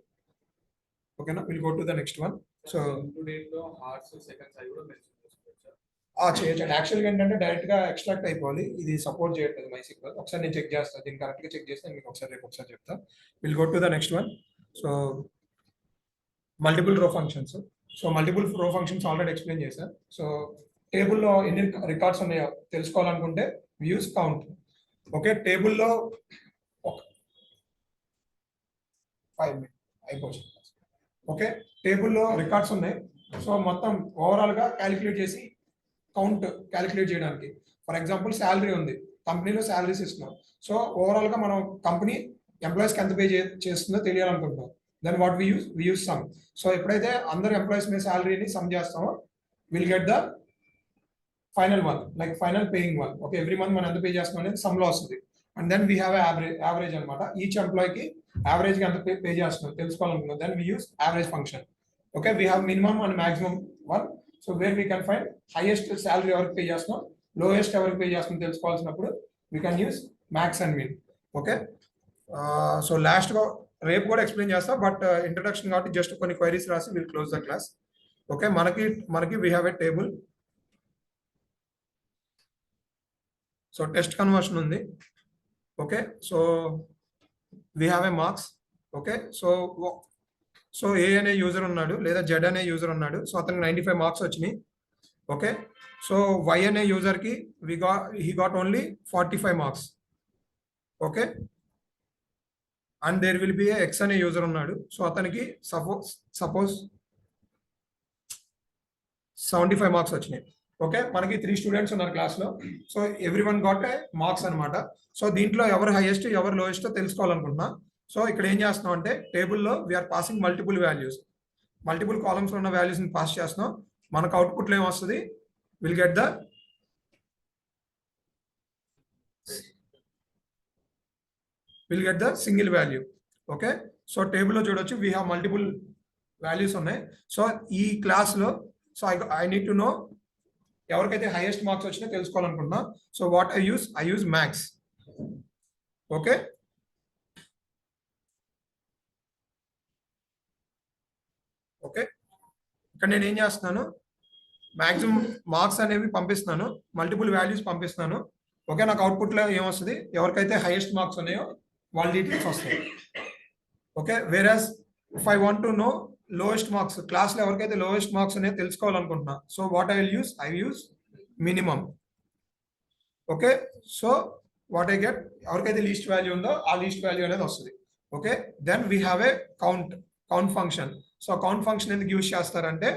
ఓకేనా, will go to the next one. So టుడేలో హార్స్ సెకండ్స్ అవి కూడా మెన్షన్ చేసుకోవచ్చు. చేయొచ్చు. యాక్చువల్గా ఏంటంటే డైరెక్ట్ గా ఎక్స్ట్రాక్ట్ అయిపోవాలి, ఇది సపోర్ట్ చేయట్లేదు MySQL. ఒకసారి నేను చెక్ చేస్తాను, దీన్ని కరెక్ట్ గా చెక్ చేస్తే మీకు ఒకసారి చెప్తా. Will go to the next one. So multiple row functions. So multiple row functions already explain చేశాను. సో టేబుల్లో ఎన్ని రికార్డ్స్ ఉన్నాయో తెలుసుకోవాలనుకుంటే యూస్ కౌంట్. ఓకే, టేబుల్లో 5 minutes అయిపోవచ్చు. ఓకే, టేబుల్లో రికార్డ్స్ ఉన్నాయి. సో మొత్తం ఓవరాల్ గా క్యాలిక్యులేట్ చేసి కౌంట్ క్యాలిక్యులేట్ చేయడానికి. ఫర్ ఎగ్జాంపుల్ శాలరీ ఉంది, కంపెనీలో శాలరీస్ ఇస్తున్నాం. సో ఓవరాల్ గా మనం కంపెనీ ఎంప్లాయీస్కి ఎంత పే చేస్తుందో తెలియాలనుకుంటున్నాం. Then what we use sum. So ఎప్పుడైతే అందరు ఎంప్లాయీస్ మీద శాలరీని సమ్ చేస్తామో will get the final one, like final paying one. Okay, every month మనం ఎంత పే చేస్తాం అనేది సమ్ లో వస్తుంది. And then we have average అనమాట. ఈచ్ ఎంప్లాయీకి యావరేజ్ గా ఎంత పే చేస్తున్నాం తెలుసుకోవాలనుకున్నాం. Then we use average function. Okay, we have minimum and maximum one. So where we can find highest salary ఎవరికి పే చేస్తున్నాం, లోయెస్ట్ ఎవరికి పే చేస్తున్నాం తెలుసుకోవాల్సినప్పుడు we can use max and min. Okay, so last గా రేపు కూడా explain చేస్తా, but introduction కాబట్టి జస్ట్ కొన్ని క్వైరీస్ రాసి will close the class. Okay, మనకి we have a table. So test conversion ఉంది. Okay, so we have a marks. Okay, so A అనే యూజర్ ఉన్నాడు లేదా జెడ్ అనే యూజర్ ఉన్నాడు. సో అతనికి 95 మార్క్స్ వచ్చినాయి. ఓకే, సో వై అనే యూజర్ కి he got only 45 marks. Okay, and there will be X అనే యూజర్ ఉన్నాడు. సో అతనికి సపోజ్ 75 మార్క్స్ వచ్చినాయి. ఓకే, మనకి 3 స్టూడెంట్స్ ఉన్నారు క్లాస్ లో. So every one got A marks అనమాట. సో దీంట్లో ఎవరు హైయెస్ట్ ఎవరు లోయెస్ట్ తెలుసుకోవాలనుకుంటున్నా. సో ఇక్కడ ఏం చేస్తున్నాం అంటే టేబుల్లో we are passing multiple values, multiple columns లో ఉన్న వాల్యూస్ ని పాస్ చేస్తున్నాం. మనకు అవుట్పుట్ లో ఏమొస్తుంది, will get the single value. Okay, so టేబుల్లో చూడొచ్చు వీ హ్యావ్ మల్టిపుల్ వాల్యూస్ ఉన్నాయి. సో ఈ క్లాస్ లో so I need to know ఎవరికైతే హైయెస్ట్ మార్క్స్ వచ్చినాయో తెలుసుకోవాలనుకుంటున్నా. So what I use max. Okay, okay, ఇక్కడ నేను ఏం చేస్తున్నాను, మాక్సిమం మార్క్స్ అనేవి పంపిస్తున్నాను, మల్టిపుల్ వాల్యూస్ పంపిస్తున్నాను. ఓకే, నాకు అవుట్పుట్ లో ఏమొస్తుంది, ఎవరికైతే హైయెస్ట్ మార్క్స్ ఉన్నాయో వాళ్ళ డీటెయిల్స్ వస్తాయి. Okay, whereas if I want to know lowest marks, class లో ఎవరికైతే లోయెస్ట్ మార్క్స్ ఉన్నాయో తెలుసుకోవాలనుకుంటున్నా. So what I use minimum. Okay, so what I get, ఎవరికైతే లీస్ట్ వాల్యూ ఉందో ఆ లీస్ట్ వాల్యూ అనేది వస్తుంది. Okay, then we have a count function. So count function ఎందుకు యూజ్ చేస్తారంటే,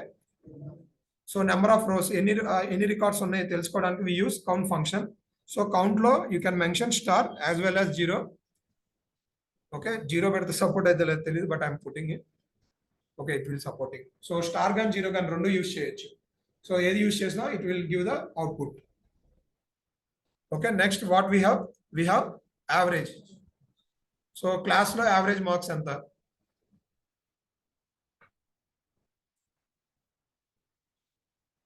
సో నెంబర్ ఆఫ్ రోస్ ఎన్ని రికార్డ్స్ ఉన్నాయో తెలుసుకోవడానికి we use count function. So count లో you can mention star as well as 0. Okay, 0 పెడితే support అయితే లేదు తెలియదు, but I'm putting it. Okay, it will supporting. So star gone 0 gone రెండు use చేయొచ్చు. సో ఏది యూజ్ చేసినా it will give the output. Okay, next what we have average. So class లో average marks ఎంత.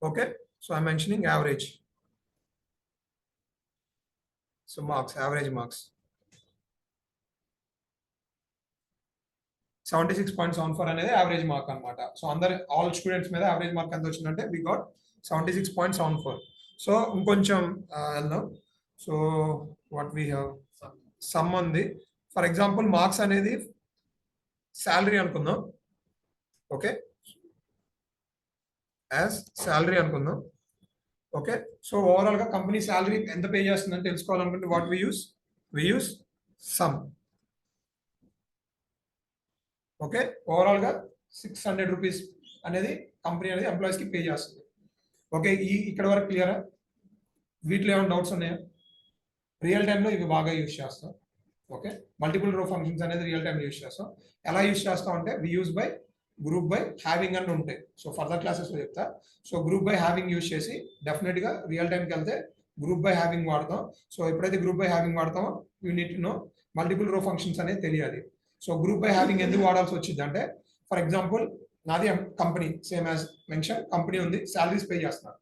Okay, so I'm mentioning average. So marks, average marks. 76.74 అనేది average mark అన్నమాట. So all students మీద average mark ఎంత వచ్చిందంటే we got 76.74. So ఇంకొంచెం వెళ్దాం. So what we have sum ఉంది. ఫర్ ఎగ్జాంపుల్ మార్క్స్ అనేది శాలరీ అనుకుందాం. ఓకే, యాజ్ శాలరీ అనుకుందాం. ఓకే, సో ఓవరాల్ గా కంపెనీ శాలరీ ఎంత పే చేస్తుందని తెలుసుకోవాలనుకుంటే what we use sum. Okay, overall గా 600 రూపీస్ అనేది కంపెనీ అనేది ఎంప్లాయీస్ కి పే చేస్తుంది. ఓకే, ఇక్కడ వరకు క్లియరా? వీటిలో ఏమైనా డౌట్స్ ఉన్నాయా? రియల్ టైంలో ఇవి బాగా యూజ్ చేస్తాం. ఓకే, మల్టిపుల్ రో ఫంక్షన్స్ అనేది రియల్ టైం యూజ్ చేస్తాం. ఎలా యూజ్ చేస్తాం అంటే we use by, group by, having అని ఉంటాయి. సో ఫర్దర్ క్లాసెస్ లో చెప్తా. So group by having use చేసి డెఫినెట్ గా రియల్ టైంకి వెళ్తే గ్రూప్ బై హ్యావింగ్ వాడతాం. సో ఎప్పుడైతే గ్రూప్ బై హ్యావింగ్ వాడతామో you need to know multiple row functions అనేది తెలియాలి. సో గ్రూప్ బై హ్యావింగ్ ఎందుకు వాడాల్సి వచ్చింది అంటే, ఫర్ ఎగ్జాంపుల్ నాది company, same as mention company ఉంది, శాలరీస్ పే చేస్తున్నాను.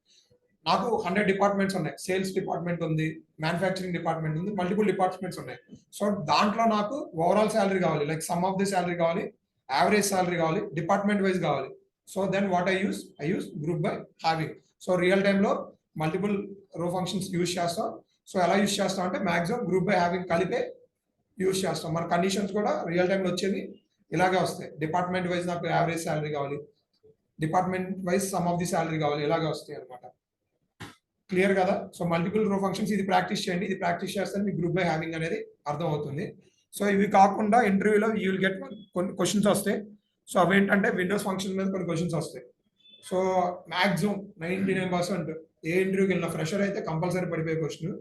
నాకు 100 డిపార్ట్మెంట్స్ ఉన్నాయి. సేల్స్ డిపార్ట్మెంట్ ఉంది, మ్యానుఫ్యాక్చరింగ్ డిపార్ట్మెంట్ ఉంది, మల్టిపుల్ డిపార్ట్మెంట్స్ ఉన్నాయి. సో దాంట్లో నాకు ఓవరాల్ శాలరీ కావాలి, like sum of the salary కావాలి, యావరేజ్ శాలరీ కావాలి, డిపార్ట్మెంట్ వైజ్ కావాలి. So then what I use group by having. So real టైంలో మల్టిపుల్ రో ఫంక్షన్స్ యూజ్ చేస్తాం. సో ఎలా యూజ్ చేస్తాం అంటే మాక్సిమం గ్రూప్ బై హ్యావింగ్ కలిపే యూజ్ చేస్తాం. మన కండిషన్స్ కూడా రియల్ టైంలో వచ్చేది ఇలాగే వస్తాయి. డిపార్ట్మెంట్ వైజ్ నాకు యావరేజ్ శాలరీ కావాలి, department wise some of the salary కావాలి, ఇలాగే వస్తాయి అనమాట. క్లియర్ కదా? సో మల్టిపుల్ రో ఫంక్షన్స్ ఇది ప్రాక్టీస్ చేయండి. ఇది ప్రాక్టీస్ చేస్తే మీకు గ్రూప్ బై హ్యావింగ్ అనేది అర్థం అవుతుంది. సో ఇవి కాకుండా ఇంటర్వ్యూలో యూ విల్ గెట్ కొన్ని క్వశ్చన్స్ వస్తాయి. సో అవేంటంటే విండోస్ ఫంక్షన్ మీద కొన్ని క్వశ్చన్స్ వస్తాయి. సో మాక్సిమం 99% ఏ ఇంటర్వ్యూకి వెళ్ళిన ఫ్రెషర్ అయితే కంపల్సరీ పడిపోయే క్వశ్చన్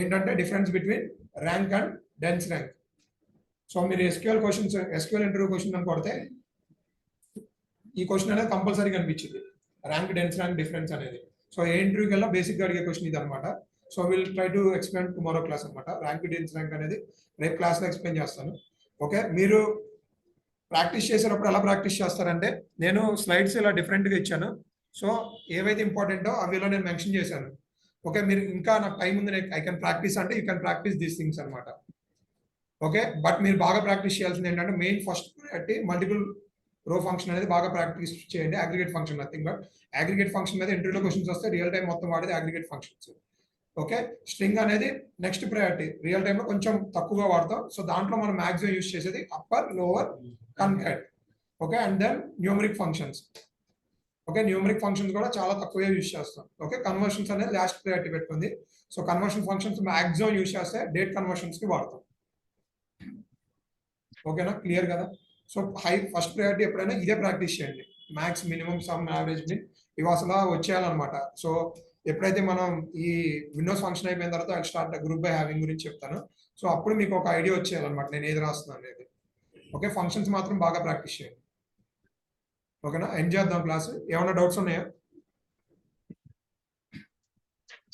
ఏంటంటే difference between rank and dense rank. So మీరు ఎస్క్యూఎల్ ఇంటర్వ్యూ క్వశ్చన్ అని కొడితే ఈ క్వశ్చన్ అనేది కంపల్సరీ కనిపించింది, ర్యాంక్ డెన్స్ ర్యాంక్ డిఫరెన్స్ అనేది. సో ఏ ఇంటర్వ్యూకి వెళ్ళినా బేసిక్గా అడిగే క్వశ్చన్ ఇది అనమాట. So will try to explain tomorrow class అనమాట. ర్యాంక్ డెన్స్ ర్యాంక్ అనేది రేపు క్లాస్లో ఎక్స్ప్లెయిన్ చేస్తాను. ఓకే, మీరు ప్రాక్టీస్ చేసేటప్పుడు ఎలా ప్రాక్టీస్ చేస్తారంటే, నేను స్లైడ్స్ ఇలా డిఫరెంట్గా ఇచ్చాను. సో ఏవైతే ఇంపార్టెంటో అవి ఇలా నేను మెన్షన్ చేశాను. ఓకే, మీరు ఇంకా నాకు టైం ఉంది, ఐ కెన్ ప్రాక్టీస్ అంటే you can practice these things అనమాట. ఓకే, బట్ మీరు బాగా ప్రాక్టీస్ చేయాల్సింది ఏంటంటే main first priority multiple row function అనేది బాగా ప్రాక్టీస్ చేయండి. Aggregate function nothing but aggregate function మీద ఇంటర్వ్యూలో క్వశ్చన్స్ వస్తే రియల్ టైం మొత్తం వాడేది అగ్రిగేట్ ఫంక్షన్స్. ఓకే, స్ట్రింగ్ అనేది నెక్స్ట్ ప్రయారిటీ రియల్ టైంలో కొంచెం తక్కువగా వాడతాం. సో దాంట్లో మనం మ్యాక్సిమం యూస్ చేసేది upper, lower, concat. Okay, and then numeric functions. Okay, numeric functions కూడా చాలా తక్కువగా యూస్ చేస్తాం. ఓకే, కన్వర్షన్స్ అనేది లాస్ట్ ప్రయారిటీ పెట్టుకుంది. So conversion functions maximum use చేస్తే డేట్ కన్వర్షన్స్ కి వాడతాం. ఓకేనా, క్లియర్ కదా? సో ఫస్ట్ ప్రయారిటీ ఎప్పుడైనా ఇదే ప్రాక్టీస్ చేయండి. మ్యాక్స్, మినిమం, సమ్, యావరేజ్, మిన్ ఇవి అసలు వచ్చేయాలన్నమాట. సో ఎప్పుడైతే మనం ఈ విండోస్ ఫంక్షన్ అయిపోయిన తర్వాత I start group by having గురించి చెప్తాను. సో అప్పుడు మీకు ఒక ఐడియా వచ్చేయాలన్నమాట నేను ఏది రాస్తున్నాను అనేది. ఓకే, ఫంక్షన్స్ మాత్రం బాగా ప్రాక్టీస్ చేయండి. ఓకేనా, ఎండ్ చేద్దాం క్లాస్. ఏమైనా డౌట్స్ ఉన్నాయా?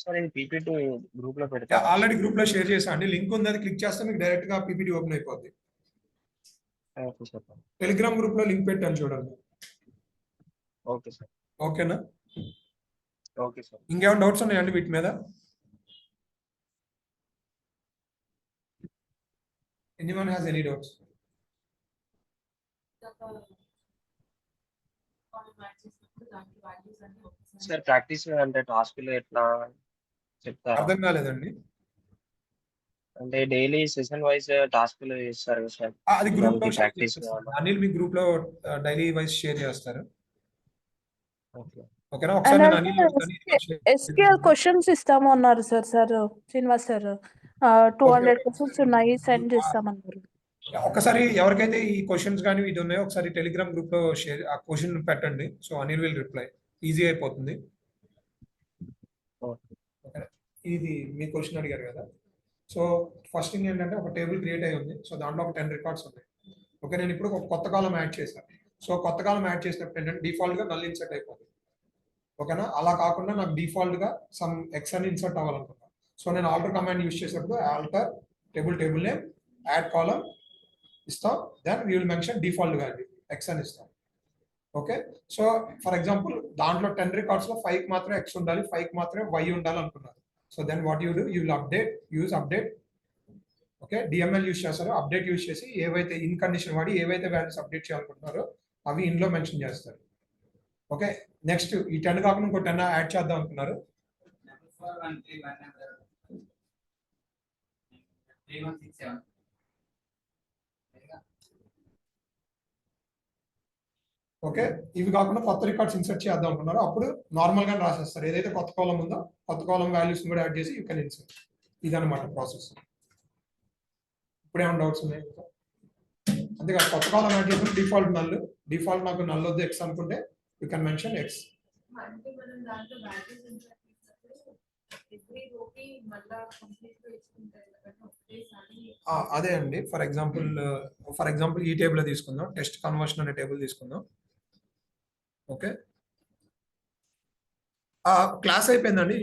సార్ ఇది పీపీటీ గ్రూప్ లో పెడతా. ఆల్రెడీ గ్రూప్ లో షేర్ చేసా అండి, లింక్ ఉంది, అది క్లిక్ చేస్తే మీకు డైరెక్ట్ గా పీపీటీ ఓపెన్ అయిపోద్ది. Okay sir. టెలిగ్రామ్ గ్రూప్ లో లింక్ పెట్టాను చూడండి. Okay sir. ఓకేనా, ఓకే సార్. ఇంకేమైనా డౌట్స్ ఉన్నాయండి వీటి మీద? Anyone has any doubts? Sir practice అంటే టాస్క్ లో ఎట్లా చెప్తారా? అర్థం కాలేదండి. అంటే డైలీ సెషన్ వైజ్ టాస్క్ లో చేస్తారు కదా సార్. అది గ్రూప్ లో దానికి షేర్ ప్రాక్టీస్ చేస్తారు. అనిల్ మీ గ్రూప్ లో డైలీ వైజ్ షేర్ చేస్తారు. ఓకే. ఓకేనా, ఒకసారి నేను అనిల్ SQL క్వశ్చన్స్ ఇస్తాము అన్నారు సార్ శ్రీనివాస్ సార్. 200 క్వశ్చన్స్ ఉన్నాయి, సెండ్ చేస్తామన్నారు. ఒకసారి ఎవరికైతే ఈ క్వశ్చన్స్ కానీ ఇది ఉన్నాయో ఒకసారి టెలిగ్రామ్ గ్రూప్ లో షేర్ ఆ క్వశ్చన్ పెట్టండి. So Anil will reply, easy అయిపోతుంది. ఓకే, ఇది మీ క్వశ్చన్ అడిగారు కదా. సో ఫస్ట్ థింగ్ ఏంటంటే ఒక టేబుల్ క్రియేట్ అయి ఉంది. సో దాంట్లో ఒక 10 రికార్డ్స్ ఉన్నాయి. ఓకే, నేను ఇప్పుడు ఒక కొత్త కాలం యాడ్ చేశాను. సో కొత్త కాలం యాడ్ చేసినప్పుడు ఏంటంటే డిఫాల్ట్ గా నల్ ఇన్సర్ట్ అయిపోతుంది. ఓకేనా, అలా కాకుండా నాకు డిఫాల్ట్ గా సమ్ ఎక్స్ అని ఇన్సర్ట్ అవ్వాలనుకుంటున్నాను. సో నేను ఆల్టర్ కమాండ్ యూస్ చేసినప్పుడు alter table name add column ఇస్తాం. Then we will mention default గా ఎక్స్ అని ఇస్తాం. ఓకే, సో ఫర్ ఎగ్జాంపుల్ దాంట్లో 10 రికార్డ్స్ లో 5 మాత్రమే ఎక్స్ ఉండాలి, 5 మాత్రమే వై ఉండాలి అనుకున్నారు. So then what you do, you will use update. Okay, DML use చేస్తారు. అప్డేట్ యూస్ చేసి ఏవైతే ఇన్ కండిషన్ వాడి ఏవైతే వాల్యూస్ అప్డేట్ చేయాలనుకుంటున్నారో అవి ఇన్లో మెన్షన్ చేస్తారు. ఓకే, నెక్స్ట్ ఈ 10 కాకుండా ఇంకో 10 యాడ్ చేద్దాం అనుకున్నారు. ఓకే, ఇవి కాకుండా కొత్త రికార్డ్స్ ఇన్సర్ట్ చేద్దాం అనుకున్నారు. అప్పుడు నార్మల్ గా రాసేస్తారు. ఏదైతే కొత్త కాలం ఉందో కొత్త కాలం వాల్యూస్ కూడా యాడ్ చేసి యూ కెన్ ఇన్సర్ట్. ఇదన్నమాట ప్రాసెస్. ఇప్పుడు ఏమైనా డౌట్స్ ఉన్నాయి? అంతేకాదు, కొత్త కాలం యాడ్ చేసిన డిఫాల్ట్ నాకు నల్ వద్దు ఎక్స్ అనుకుంటే యూ కెన్ మెన్షన్ ఎక్స్. అదే అండి, ఫర్ ఎగ్జాంపుల్ ఈ టేబుల్ తీసుకుందాం. టెస్ట్ కన్వర్షన్ అనే టేబుల్ తీసుకుందాం. ఓకే, క్లాస్ అయిపోయిందండి.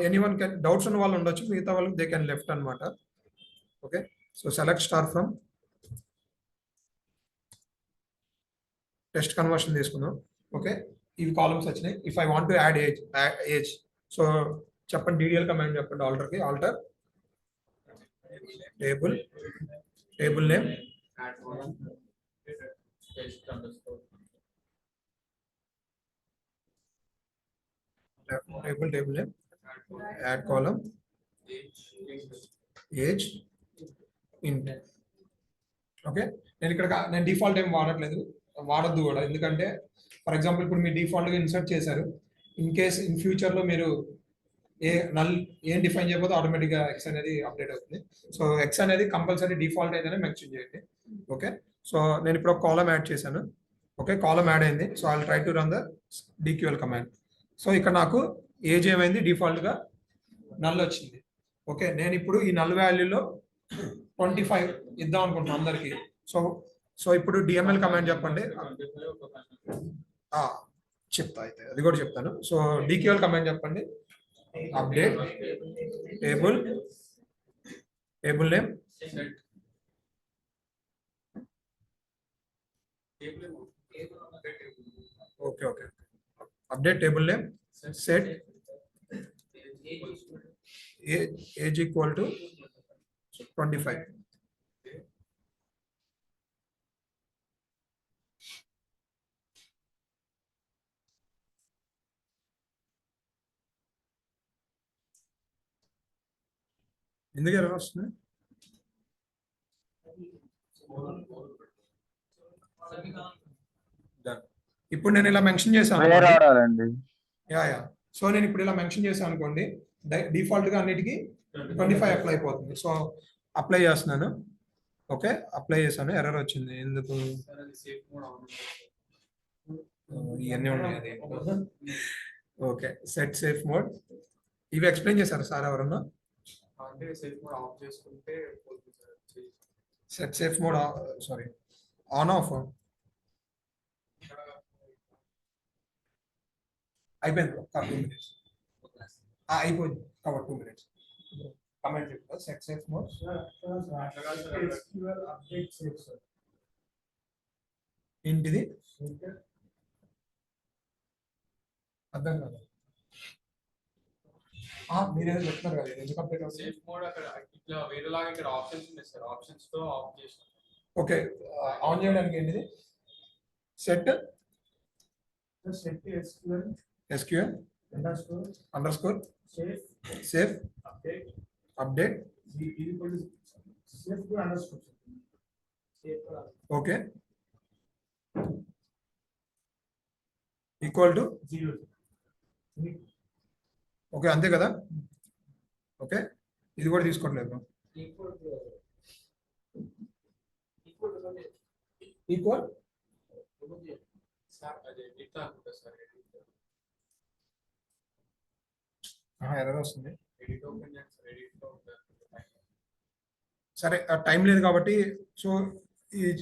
ఎనీవన్ కెన్ డౌట్స్ ఉన్న వాళ్ళు ఉండొచ్చు, మిగతా వాళ్ళకి దే కెన్ లెఫ్ట్ అనమాట. Okay, so select star from test conversion తీసుకుందాం. ఓకే, ఇవి కాలమ్స్ వచ్చినాయి. If I want to add age so చెప్పండి, డీడీఎల్ కమాండ్ చెప్పండి. Alter table name table name, add column, age, int. Okay, నేను default ఏం వాడద్దు కూడా. ఎందుకంటే ఫర్ ఎగ్జాంపుల్ ఇప్పుడు మీరు డిఫాల్ట్ గా ఇన్సర్ట్ చేశారు. ఇన్ కేస్ ఇన్ ఫ్యూచర్ లో మీరు ఏం డిఫైన్ చేయకపోతే ఆటోమేటిక్ గా ఎక్స్ అనేది అప్డేట్ అవుతుంది. సో ఎక్స్ అనేది కంపల్సరీ డిఫాల్ట్ అయితేనే మెన్షన్ చేయండి. ఓకే, సో నేను ఇప్పుడు ఒక కాలం యాడ్ చేశాను. ఓకే, కాలం యాడ్ అయింది. So I will try to run the DQL command. So ఇక్కడ నాకు ఏజ్ ఏమైంది, డిఫాల్ట్ గా నల్ వచ్చింది. ఓకే, నేను ఇప్పుడు ఈ నల్ వాల్యూలో 25 ఇద్దాం అనుకుంటున్నాను అందరికి. సో ఇప్పుడు డిఎంఎల్ కమాండ్ చెప్పండి. చెప్తా, అయితే అది కూడా చెప్తాను. సో డిక్యూఎల్ కమాండ్ చెప్పండి. Update table name okay update table name set age equal to 25. ఎందుకు ఎర్రర్ వస్తుంది? Done. ఇప్పుడు నేను ఇలా మెన్షన్ చేశాను వేరే అనుకోండి. ఆర్డర్ అండి. యా సో నేను ఇప్పుడు ఇలా మెన్షన్ చేశాను అనుకోండి, డిఫాల్ట్ గా అన్నిటికీ 25 అప్లై అయిపోతుంది. సో అప్లై చేస్తున్నాను. ఓకే, అప్లై చేశాను, ఎర్రర్ వచ్చింది. ఎందుకు? సార్ అది సేఫ్ మోడ్ ఆన్ ఇవన్నీ ఉన్నాయి అది. Okay, set safe mode. ఇవి ఎక్స్ప్లెయిన్ చేశారు సార్ ఎవరన్నా? అంటే సేఫ్ మోడ్ ఆఫ్ చేసుకుంటే పోతుంది sir. Set safe mode sorry on off అయిపోయింది. 2 minutes అయిపోయింది. Cover 2 minutes. Comment set safe mode ఏంటిది? అర్థం కాదు. మీరేదో చెప్తున్నారు కదా, ఇది ఎందుకు అప్డేట్ అవుతుంది? సేఫ్ మోడ్ అక్కడ ఇట్లా వేరేలాగా ఇక్కడ ఆప్షన్స్ ఉన్నాయి సార్. ఆప్షన్స్ తో ఆఫ్ చేసాం. ఓకే, ఆన్ చేయడానికి ఏంటిది? Set SQL under score safe update okay equal to okay, అంతే కదా? ఓకే, ఇది కూడా తీసుకోవట్లేదు. ఈక్వల్ సార్ అదే ఇట్లా అనుకుంటా సార్. ఎర్రర్ వస్తుంది. ఎడిట్ ఓపెన్ చేయండి సార్. ఎడిట్ లో ఉంటుంది. సరే, టైం లేదు కాబట్టి సో ఇది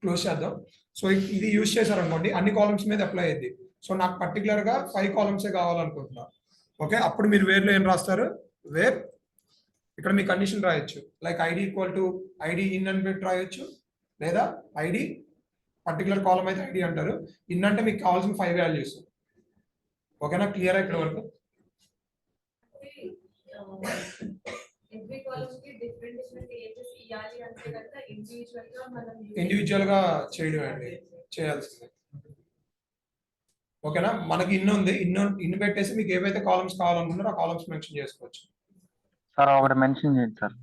క్లోజ్ చేద్దాం. సో ఇది యూజ్ చేశారనుకోండి, అన్ని కాలమ్స్ మీద అప్లై అయ్యింది. సో నాకు పర్టికులర్ గా 5 కాలమ్సే కావాలనుకుంటున్నా. ఓకే, అప్పుడు మీరు వేర్లో ఏం రాస్తారు? వేర్ ఇక్కడ మీ కండిషన్ రాయొచ్చు. Like ID equal to ID in అని పెట్టి రాయొచ్చు, లేదా ఐడి పర్టికులర్ కాలం అయితే ఐడి అంటారు. ఇన్ అంటే మీకు కావాల్సిన 5 వాల్యూస్. ఓకేనా? క్లియర్ ఇక్కడ వరకు? ఇండివిజువల్ గా చేయడం అండి చేయాల్సింది. ఓకేనా? మనకి ఇన్ ఉంది, ఇన్ పెట్టేసి మీకు ఏవైతే కాలమ్స్ కావాలనుకుంటారో ఆ కాలమ్స్ మెన్షన్ చేసుకోవచ్చు. సార్ ఒకటి మెన్షన్ చేయండి sir.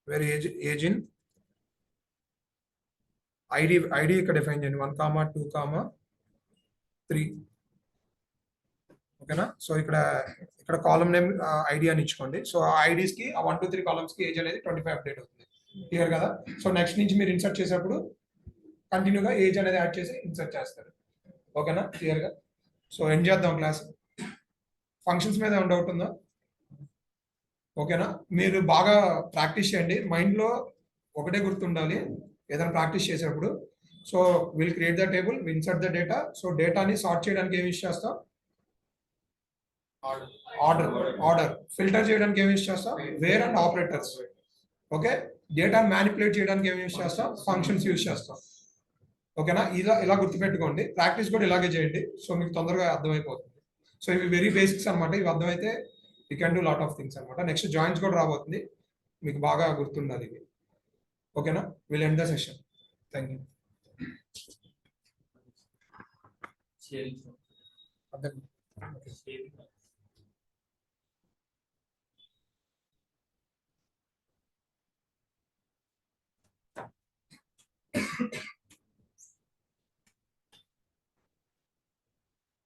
Wear age in ID ఇక్కడ డిఫైన్ చేయండి. 1, 2, 3. ఓకేనా? సో ఇక్కడ కాలమ్ నేమ్ ఐడి అని ఇచ్చుకోండి. సో ఆ ఐడీస్ కి ఆ 1, 2, 3 కాలమ్స్ కి ఏజ్ అనేది 25 అప్డేట్ అవుతుంది. క్లియర్ కదా? సో నెక్స్ట్ నుంచి మీరు ఇన్సర్ట్ చేసేప్పుడు కంటిన్యూగా ఏజ్ అనేది యాడ్ చేసి ఇన్సర్ట్ చేస్తారు. ఓకేనా? క్లియర్ గా? సో ఎండ్ చేద్దాం క్లాస్. ఫంక్షన్స్ మీద ఏమైనా డౌట్ ఉందా? ఓకేనా? మీరు బాగా ప్రాక్టీస్ చేయండి. మైండ్లో ఒకటే గుర్తుండాలి ఏదైనా ప్రాక్టీస్ చేసేప్పుడు. So will create the table, will insert the data. So డేటాని సార్ట్ చేయడానికి ఏమి యూస్ చేస్తాం? ఆర్డర్. ఫిల్టర్ చేయడానికి ఏమి యూస్ చేస్తాం? Where and operators. ఓకే, డేటాని మ్యానిపులేట్ చేయడానికి ఏమి యూస్ చేస్తాం? ఫంక్షన్స్ యూస్ చేస్తాం. ఓకేనా? ఇలా గుర్తుపెట్టుకోండి. ప్రాక్టీస్ కూడా ఇలాగే చేయండి. సో మీకు తొందరగా అర్థమైపోతుంది. సో ఇవి వెరీ బేసిక్స్ అనమాట. ఇవి అర్థమైతే you can do lot of things అనమాట. నెక్స్ట్ జాయింట్స్ కూడా రాబోతుంది, మీకు బాగా గుర్తుండాలి ఇవి. ఓకేనా? Will end the session. Thank you.